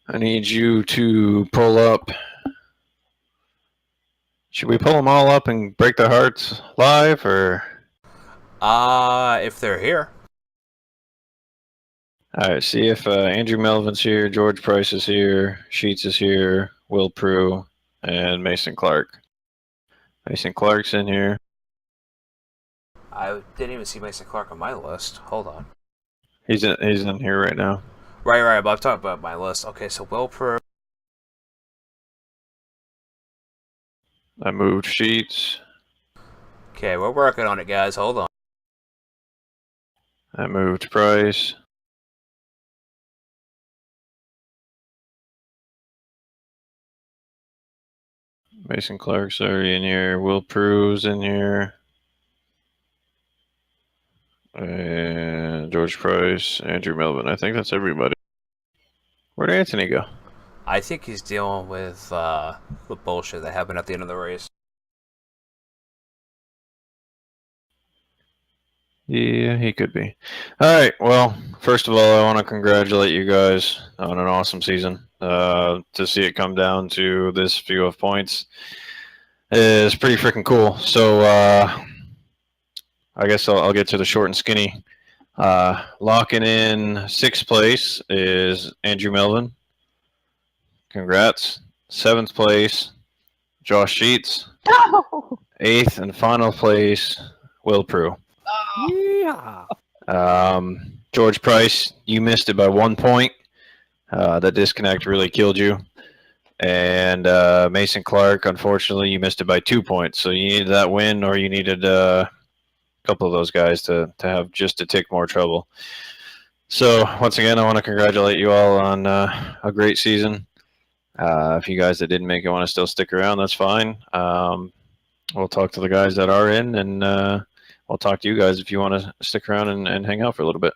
I need you to pull up. Should we pull them all up and break their hearts live, or? If they're here. All right. See if Andrew Melvin's here, George Price is here, Sheets is here, Will Proulx, and Mason Clark. Mason Clark's in here. I didn't even see Mason Clark on my list. Hold on. He's in here right now. Right. But I'm talking about my list. Okay, so Will Proulx. I moved Sheets. Okay, we're working on it, guys. Hold on. I moved Price. Mason Clark's already in here. Will Proulx's in here. And George Price, Andrew Melvin. I think that's everybody. Where'd Anthony go? I think he's dealing with the bullshit that happened at the end of the race. Yeah, he could be. All right. Well, first of all, I want to congratulate you guys on an awesome season. To see it come down to this few of points is pretty freaking cool. So I guess I'll get to the short and skinny. Locking in 6th place is Andrew Melvin. Congrats. 7th place, Josh Sheets. No! 8th and final place, Will Proulx. Yeah. George Price, you missed it by 1 point. That disconnect really killed you. And Mason Clark, unfortunately, you missed it by 2 points. So you needed that win, or you needed a couple of those guys to have just a tick more trouble. So once again, I want to congratulate you all on a great season. If you guys that didn't make it want to still stick around, that's fine. We'll talk to the guys that are in, and we'll talk to you guys if you want to stick around and hang out for a little bit.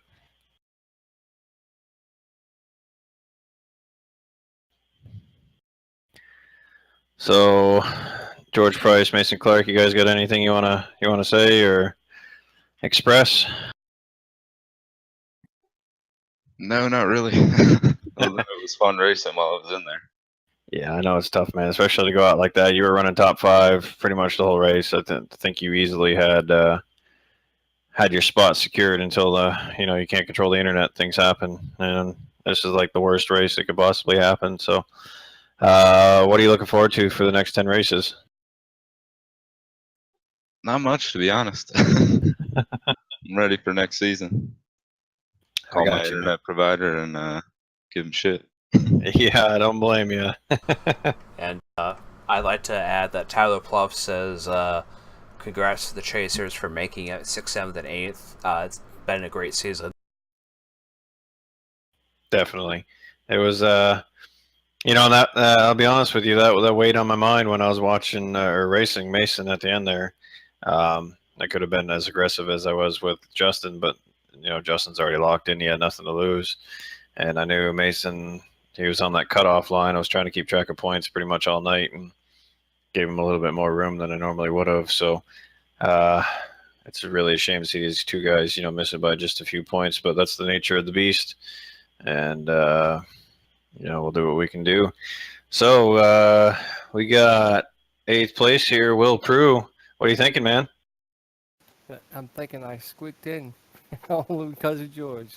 So, George Price, Mason Clark, you guys got anything you wanna say or express? No, not really. Although it was fun racing while I was in there. Yeah, I know it's tough, man, especially to go out like that. You were running top 5 pretty much the whole race. I think you easily had your spot secured until you can't control the internet. Things happen, and this is like the worst race that could possibly happen. So, what are you looking forward to for the next 10 races? Not much, to be honest. I'm ready for next season. Call my internet provider and give him shit. Yeah, I don't blame you. And I'd like to add that Tyler Pluff says, congrats to the Chasers for making it 6th, 7th, and 8th. It's been a great season. Definitely. It was, that I'll be honest with you, that weighed on my mind when I was watching or racing Mason at the end there. I could have been as aggressive as I was with Justin, but Justin's already locked in. He had nothing to lose, and I knew Mason. He was on that cutoff line. I was trying to keep track of points pretty much all night, and gave him a little bit more room than I normally would have. So it's really a shame to see these two guys, missing by just a few points. But that's the nature of the beast, and we'll do what we can do. So we got 8th place here, Will Proulx. What are you thinking, man? I'm thinking I squeaked in only because of George.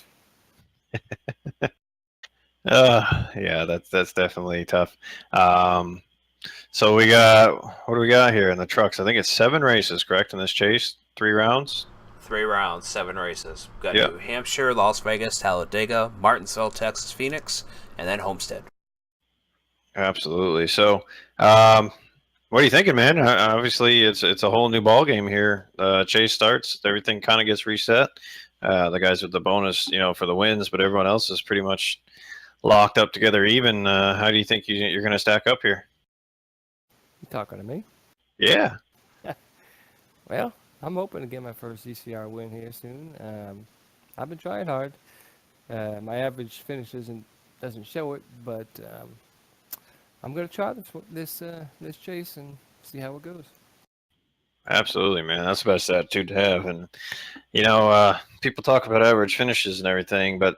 Yeah, that's definitely tough. So what do we got here in the trucks? I think it's 7 races, correct, in this chase? 3 rounds? 3 rounds, 7 races. We've got Yep. New Hampshire, Las Vegas, Talladega, Martinsville, Texas, Phoenix, and then Homestead. Absolutely. So, what are you thinking, man? Obviously, it's a whole new ball game here. Chase starts, everything kind of gets reset. The guys with the bonus, for the wins, but everyone else is pretty much locked up together even. How do you think you're going to stack up here? You talking to me? Yeah. Well, I'm hoping to get my first ECR win here soon. I've been trying hard. My average finish doesn't show it, but I'm gonna try this chase and see how it goes. Absolutely, man. That's the best attitude to have. And people talk about average finishes and everything, but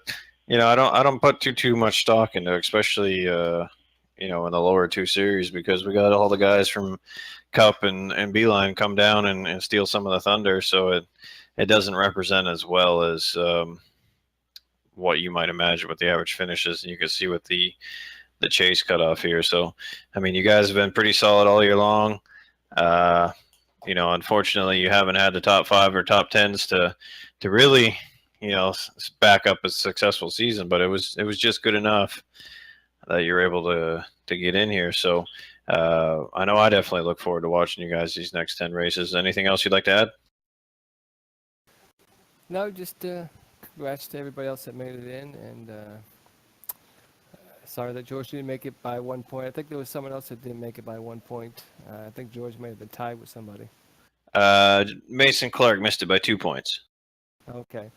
I don't put too much stock into it, especially in the lower 2 series, because we got all the guys from Cup and Beeline come down and steal some of the thunder, so it doesn't represent as well as what you might imagine with the average finishes, and you can see with the chase cutoff here. So, I mean, you guys have been pretty solid all year long. Unfortunately, you haven't had the top 5 or top 10s to really, back up a successful season, but it was just good enough that you're able to get in here. So, I know I definitely look forward to watching you guys these next 10 races. Anything else you'd like to add? No, just congrats to everybody else that made it in, and sorry that George didn't make it by 1 point. I think there was someone else that didn't make it by 1 point. I think George may have been tied with somebody. Mason Clark missed it by 2 points. Okay.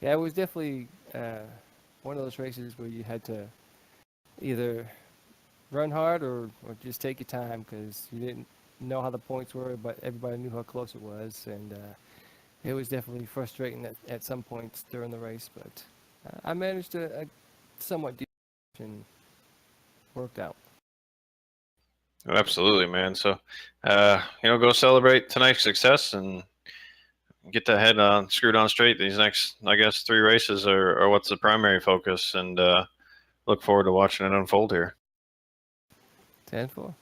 Yeah, it was definitely one of those races where you had to either run hard or just take your time, because you didn't know how the points were, but everybody knew how close it was, and it was definitely frustrating at some points during the race, but I managed to somewhat do and worked out. Oh, absolutely, man. So, go celebrate tonight's success and get the head screwed on straight. These next, I guess, 3 races are what's the primary focus, and look forward to watching it unfold here. 10-4.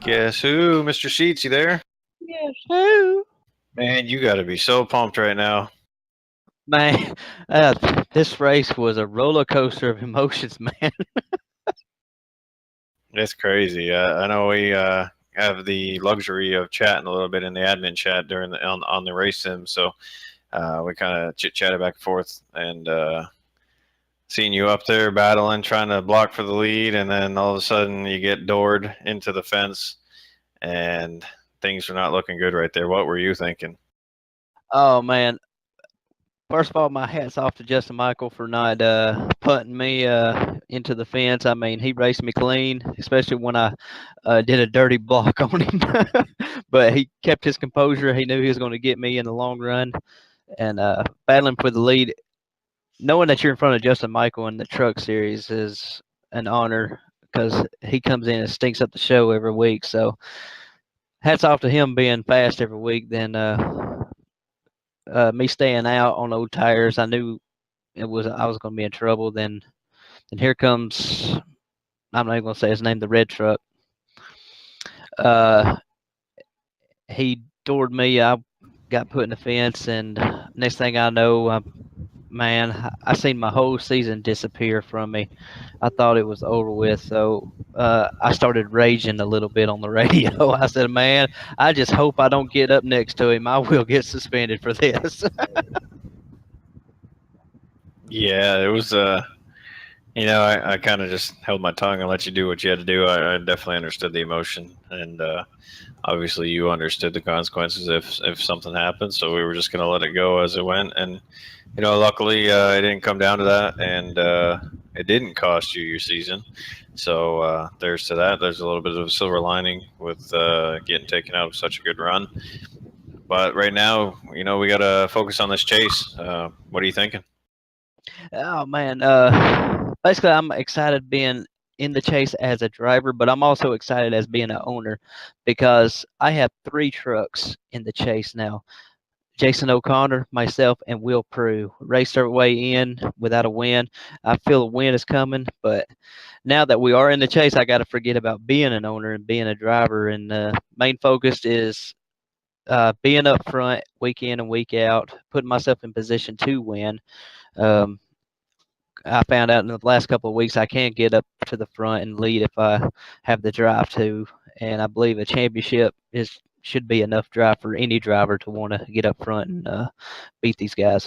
Guess who? Mr. Sheets, you there? Yes, who? Man, you got to be so pumped right now. Man, this race was a roller coaster of emotions, man. It's crazy. I know we have the luxury of chatting a little bit in the admin chat during on the race sim, so we kind of chit-chatted back and forth, and seeing you up there battling, trying to block for the lead, and then all of a sudden you get doored into the fence, and things are not looking good right there. What were you thinking? Oh man. First of all, my hat's off to Justin Michael for not putting me into the fence. I mean, he raced me clean, especially when I did a dirty block on him. But he kept his composure. He knew he was going to get me in the long run. And battling for the lead, knowing that you're in front of Justin Michael in the truck series is an honor because he comes in and stinks up the show every week. So hats off to him being fast every week. Then me staying out on old tires, I knew I was going to be in trouble. Then here comes, I'm not even going to say his name, the red truck. He doored me. I got put in the fence, and next thing I know, man, I seen my whole season disappear from me. I thought it was over with. So I started raging a little bit on the radio. I said, man, I just hope I don't get up next to him. I will get suspended for this. Yeah, it was. I kind of just held my tongue and let you do what you had to do. I definitely understood the emotion, and obviously you understood the consequences if something happened. So we were just gonna let it go as it went, and luckily it didn't come down to that, and it didn't cost you your season. So there's to that. There's a little bit of a silver lining with getting taken out of such a good run. But right now, we gotta focus on this chase. What are you thinking? Oh man, basically I'm excited being in the chase as a driver, but I'm also excited as being an owner because I have 3 trucks in the chase now. Jason O'Connor, myself, and Will Proulx raced our way in without a win. I feel a win is coming, but now that we are in the chase, I got to forget about being an owner and being a driver. And main focus is being up front week in and week out, putting myself in position to win. I found out in the last couple of weeks I can get up to the front and lead if I have the drive to, and I believe a championship should be enough drive for any driver to want to get up front and beat these guys.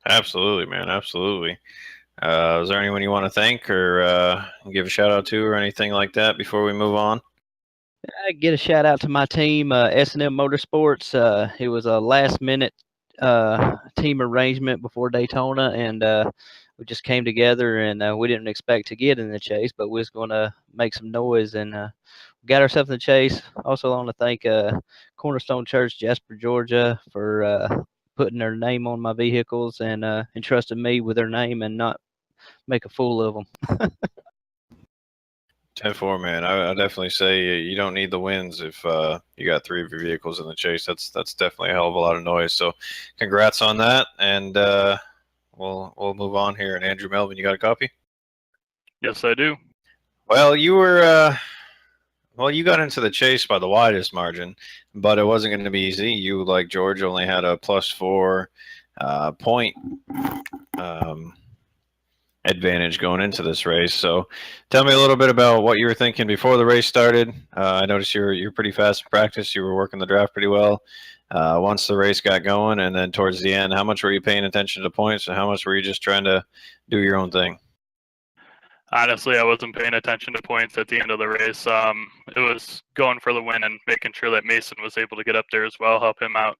Absolutely, man. Absolutely. Is there anyone you want to thank or give a shout out to or anything like that before we move on? I get a shout out to my team, S&M Motorsports. It was a last minute team arrangement before Daytona, and we just came together, and we didn't expect to get in the chase, but we was going to make some noise, and we got ourselves in the chase. Also want to thank Cornerstone Church, Jasper, Georgia, for putting their name on my vehicles and entrusting me with their name and not make a fool of them. 10-4, man. I definitely say you don't need the wins if you got 3 of your vehicles in the chase. That's definitely a hell of a lot of noise. So, congrats on that, and we'll move on here. And Andrew, Melvin, you got a copy? Yes, I do. Well, you were you got into the chase by the widest margin, but it wasn't going to be easy. You, like George, only had a +4 point advantage going into this race. So tell me a little bit about what you were thinking before the race started. I noticed you're pretty fast in practice. You were working the draft pretty well. Once the race got going, and then towards the end, how much were you paying attention to points, and how much were you just trying to do your own thing? Honestly, I wasn't paying attention to points at the end of the race. It was going for the win and making sure that Mason was able to get up there as well, help him out.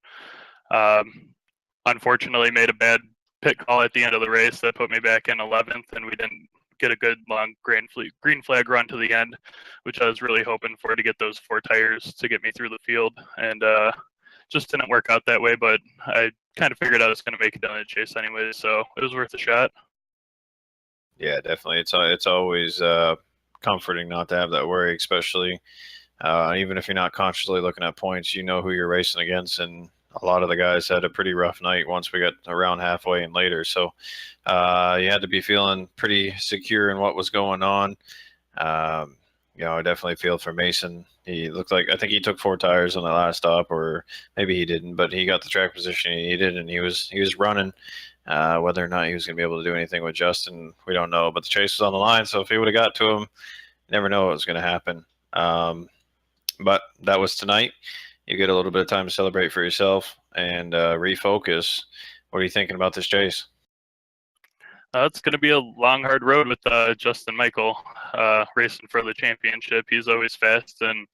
Unfortunately, made a bad pit call at the end of the race that put me back in 11th, and we didn't get a good long green flag run to the end, which I was really hoping for to get those 4 tires to get me through the field, and just didn't work out that way. But I kind of figured I was going to make it down the chase anyway, so it was worth a shot. Yeah, definitely. It's always comforting not to have that worry, especially even if you're not consciously looking at points. You know who you're racing against, and a lot of the guys had a pretty rough night once we got around halfway and later. So you had to be feeling pretty secure in what was going on. I definitely feel for Mason. He looked like, I think he took 4 tires on the last stop, or maybe he didn't, but he got the track position he needed, and he was running. Whether or not he was going to be able to do anything with Justin, we don't know. But the chase was on the line, so if he would have got to him, you never know what was going to happen. But that was tonight. You get a little bit of time to celebrate for yourself and refocus. What are you thinking about this chase? It's going to be a long, hard road with Justin Michael racing for the championship. He's always fast, and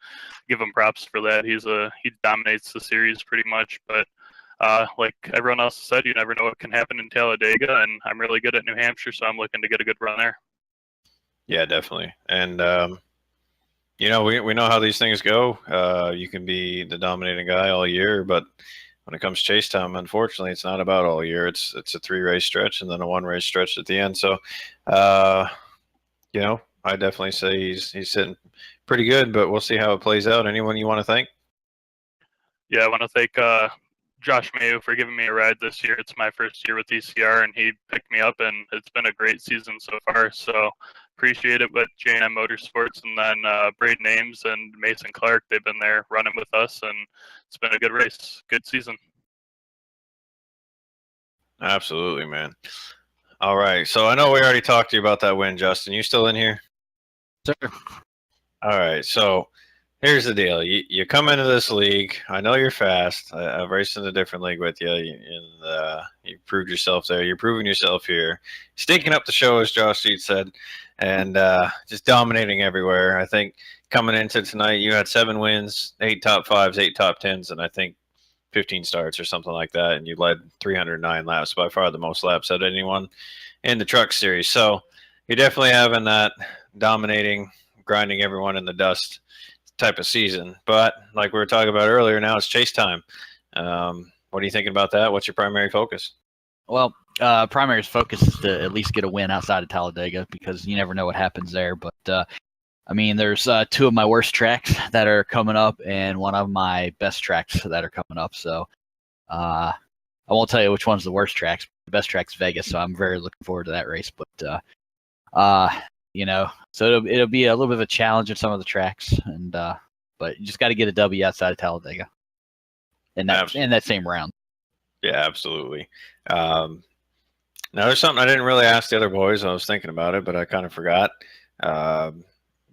give him props for that. He dominates the series pretty much. But like everyone else said, you never know what can happen in Talladega, and I'm really good at New Hampshire, so I'm looking to get a good run there. Yeah, definitely. And we know how these things go. You can be the dominating guy all year, but when it comes chase time, unfortunately, it's not about all year. It's a 3-race stretch and then a 1-race stretch at the end. So, I definitely say he's sitting pretty good, but we'll see how it plays out. Anyone you want to thank? Yeah, I want to thank Josh Mayo for giving me a ride this year. It's my first year with ECR, and he picked me up, and it's been a great season so far. So appreciate it with J&M Motorsports, and then Braden Ames and Mason Clark. They've been there running with us, and it's been a good race, good season. Absolutely, man. All right, so I know we already talked to you about that win, Justin. You still in here? Sir. All right, so here's the deal. You come into this league. I know you're fast. I've raced in a different league with you, and you proved yourself there. You're proving yourself here. Stinking up the show, as Josh Sheet said, and just dominating everywhere. I think coming into tonight, you had 7 wins, 8 top 5s, 8 top 10s, and I think 15 starts or something like that, and you led 309 laps, by far the most laps out of anyone in the truck series. So you're definitely having that dominating, grinding everyone in the dust type of season. But like we were talking about earlier, now it's chase time. What are you thinking about that? What's your primary focus? Well, primary focus is to at least get a win outside of Talladega, because you never know what happens there. But there's 2 of my worst tracks that are coming up, and 1 of my best tracks that are coming up. So I won't tell you which one's the worst tracks. The best track's Vegas, so I'm very looking forward to that race. But so it'll be a little bit of a challenge in some of the tracks, and but you just got to get a W outside of Talladega, in that same round. Yeah, absolutely. Now there's something I didn't really ask the other boys. I was thinking about it, but I kind of forgot.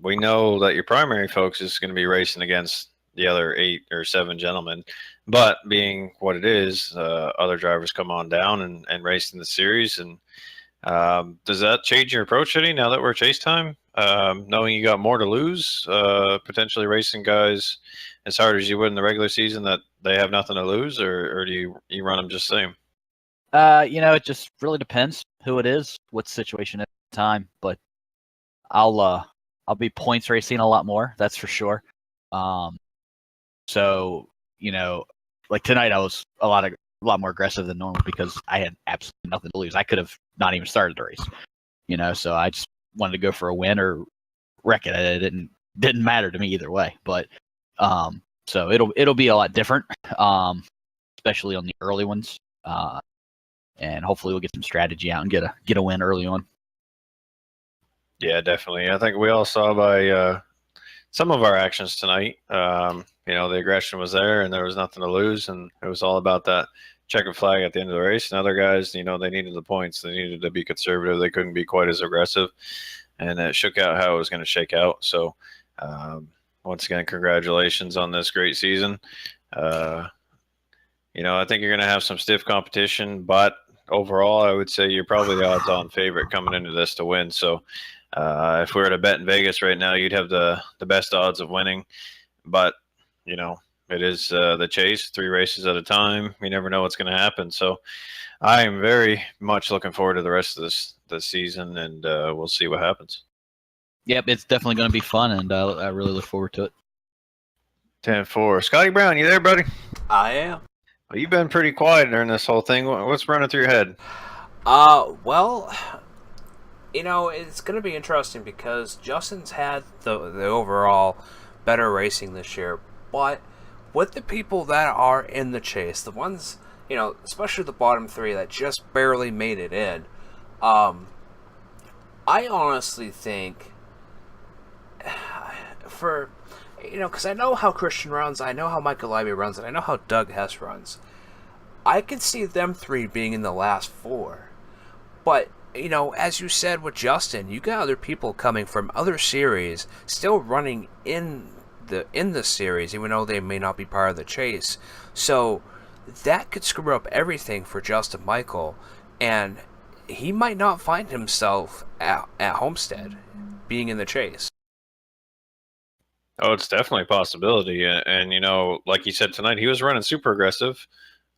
We know that your primary focus is going to be racing against the other 8 or 7 gentlemen, but being what it is, other drivers come on down and race in the series. And does that change your approach any now that we're chase time? Knowing you got more to lose, potentially racing guys as hard as you would in the regular season that they have nothing to lose, or do you run them just the same? It just really depends who it is, what the situation at the time. But I'll be points racing a lot more, that's for sure. So like tonight, I was a lot more aggressive than normal because I had absolutely nothing to lose. I could have not even started the race, so I just wanted to go for a win or wreck it. It didn't matter to me either way. But so it'll be a lot different, especially on the early ones. And hopefully we'll get some strategy out and get a win early on. Yeah, definitely. I think we all saw by some of our actions tonight. The aggression was there, and there was nothing to lose, and it was all about that checkered flag at the end of the race. And other guys, they needed the points. They needed to be conservative. They couldn't be quite as aggressive, and it shook out how it was going to shake out. So, once again, congratulations on this great season. I think you're going to have some stiff competition, but overall, I would say you're probably the odds-on favorite coming into this to win. So, if we were to bet in Vegas right now, you'd have the best odds of winning. But, it is the chase, 3 races at a time. You never know what's going to happen. So I am very much looking forward to the rest of this season, and we'll see what happens. Yep, it's definitely going to be fun, and I really look forward to it. 10-4. Scotty Brown, you there, buddy? I am. Well, you've been pretty quiet during this whole thing. What's running through your head? Well, it's going to be interesting because Justin's had the overall better racing this year, but with the people that are in the chase, the ones, especially the bottom 3 that just barely made it in, I honestly think for, because I know how Christian runs, I know how Michael Leiby runs, and I know how Doug Hess runs. I can see them three being in the last four. But, as you said with Justin, you got other people coming from other series still running in the series, even though they may not be part of the chase. So that could screw up everything for Justin Michael, and he might not find himself at Homestead being in the chase. Oh, it's definitely a possibility. And like you said tonight, he was running super aggressive.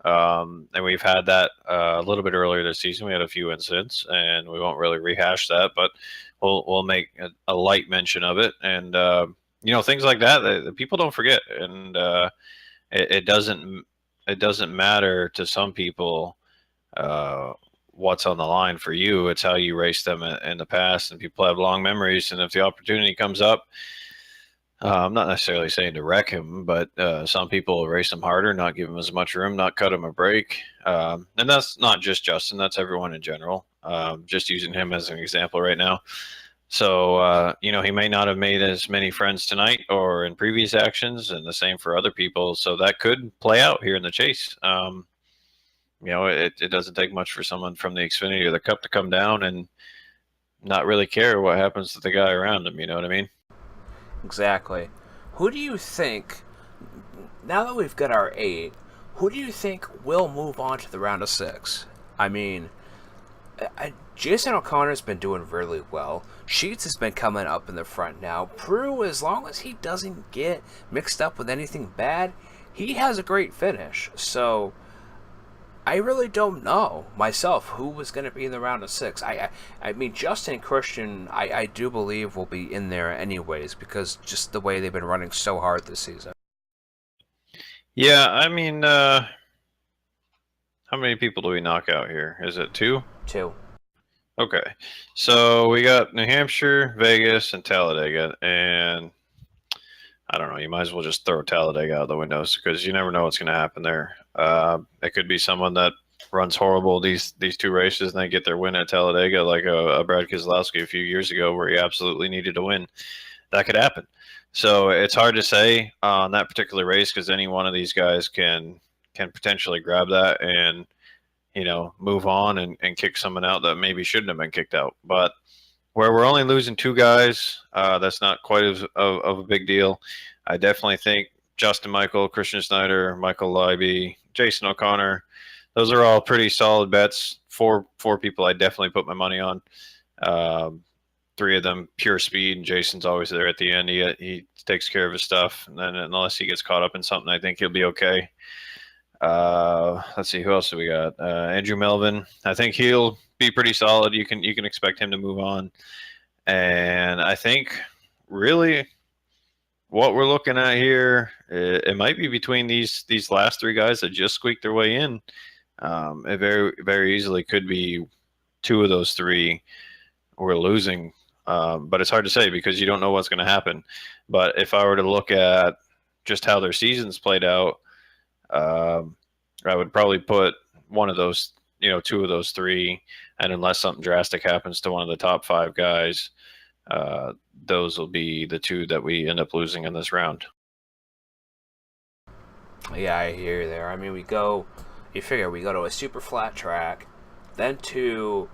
And we've had that a little bit earlier this season. We had a few incidents, and we won't really rehash that, but we'll make a light mention of it. And things like that people don't forget, and it doesn't matter to some people what's on the line for you. It's how you raced them in the past, and people have long memories. And if the opportunity comes up, I'm not necessarily saying to wreck him, but some people race him harder, not give him as much room, not cut him a break. And that's not just Justin, that's everyone in general. Just using him as an example right now. So, he may not have made as many friends tonight or in previous actions, and the same for other people. So that could play out here in the chase. It doesn't take much for someone from the Xfinity or the Cup to come down and not really care what happens to the guy around him. You know what I mean? Exactly. Who do you think, now that we've got our 8, who do you think will move on to the round of 6? I mean, Jason O'Connor's been doing really well. Sheets has been coming up in the front now. Proulx, as long as he doesn't get mixed up with anything bad, he has a great finish. So I really don't know myself who was going to be in the round of 6. I mean, Justin and Christian, I do believe will be in there anyways, because just the way they've been running so hard this season. Yeah, I mean, how many people do we knock out here? Is it 2? 2. Okay, so we got New Hampshire, Vegas, and Talladega, and I don't know. You might as well just throw Talladega out the windows because you never know what's going to happen there. It could be someone that runs horrible these 2 races and they get their win at Talladega, like a Brad Keselowski a few years ago, where he absolutely needed to win. That could happen. So it's hard to say on that particular race because any one of these guys can potentially grab that and move on and kick someone out that maybe shouldn't have been kicked out. But where we're only losing 2 guys, that's not quite of a big deal. I definitely think Justin Michael, Christian Snyder, Michael Leiby, Jason O'Connor, those are all pretty solid bets. Four people I definitely put my money on. 3 of them pure speed, and Jason's always there at the end. He takes care of his stuff, and then unless he gets caught up in something, I think he'll be okay. Let's see, who else do we got? Andrew Melvin. I think he'll be pretty solid. You can expect him to move on. And I think really what we're looking at here, it might be between these last 3 guys that just squeaked their way in. It very, very easily could be 2 of those 3 we're losing. But it's hard to say because you don't know what's going to happen. But if I were to look at just how their seasons played out, I would probably put one of those, 2 of those 3, and unless something drastic happens to one of the top 5 guys, those will be the 2 that we end up losing in this round. Yeah, I hear you there. I mean, you figure we go to a super flat track, then to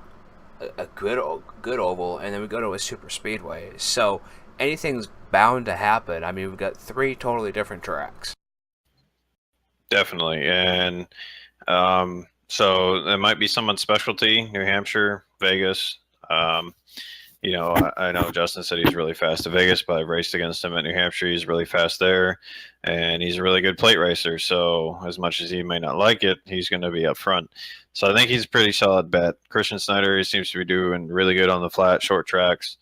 a good oval, and then we go to a super speedway. So anything's bound to happen. I mean, we've got 3 totally different tracks. Definitely. And so it might be someone's specialty, New Hampshire, Vegas. I know Justin said he's really fast at Vegas, but I've raced against him at New Hampshire. He's really fast there, and he's a really good plate racer. So as much as he may not like it, he's going to be up front. So I think he's a pretty solid bet. Christian Snyder, he seems to be doing really good on the flat, short tracks.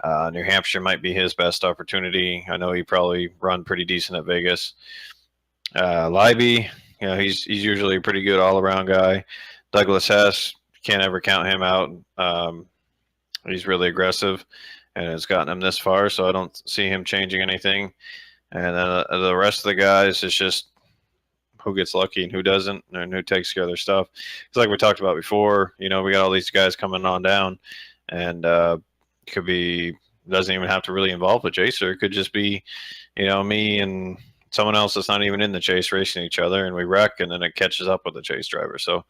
New Hampshire might be his best opportunity. I know he probably run pretty decent at Vegas. Leiby, he's usually a pretty good all-around guy. Douglas Hess, can't ever count him out. He's really aggressive and has gotten him this far, so I don't see him changing anything. And then the rest of the guys is just who gets lucky and who doesn't, and who takes care of their stuff. It's like we talked about before. We got all these guys coming on down, and it could be doesn't even have to really involve the chaser. It could just be, me and someone else that's not even in the chase racing each other, and we wreck, and then it catches up with the chase driver. So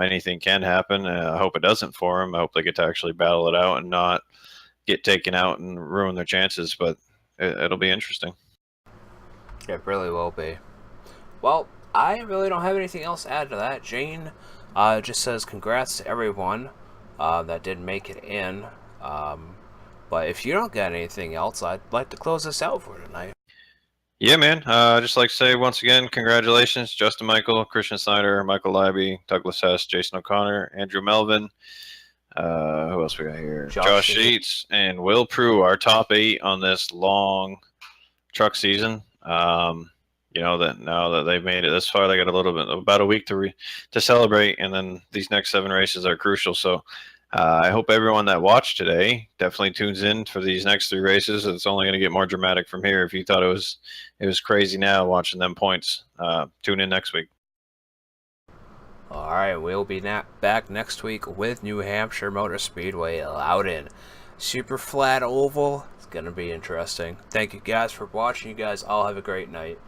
anything can happen. I hope it doesn't for them. I hope they get to actually battle it out and not get taken out and ruin their chances. But it'll be interesting. It really will be. Well, I really don't have anything else to add to that. Jane just says congrats to everyone that did make it in. But if you don't got anything else, I'd like to close this out for tonight. Yeah, man. I'd just like to say once again, congratulations, Justin Michael, Christian Snyder, Michael Leiby, Douglas Hess, Jason O'Connor, Andrew Melvin. Who else we got here? Josh Sheets and Will Proulx, our top 8 on this long truck season. That now that they've made it this far, they got about a week to celebrate, and then these next 7 races are crucial. So I hope everyone that watched today definitely tunes in for these next 3 races. It's only going to get more dramatic from here. If you thought it was crazy now watching them points, tune in next week. All right, we'll be back next week with New Hampshire Motor Speedway Loudon. Super flat oval. It's going to be interesting. Thank you guys for watching. You guys all have a great night.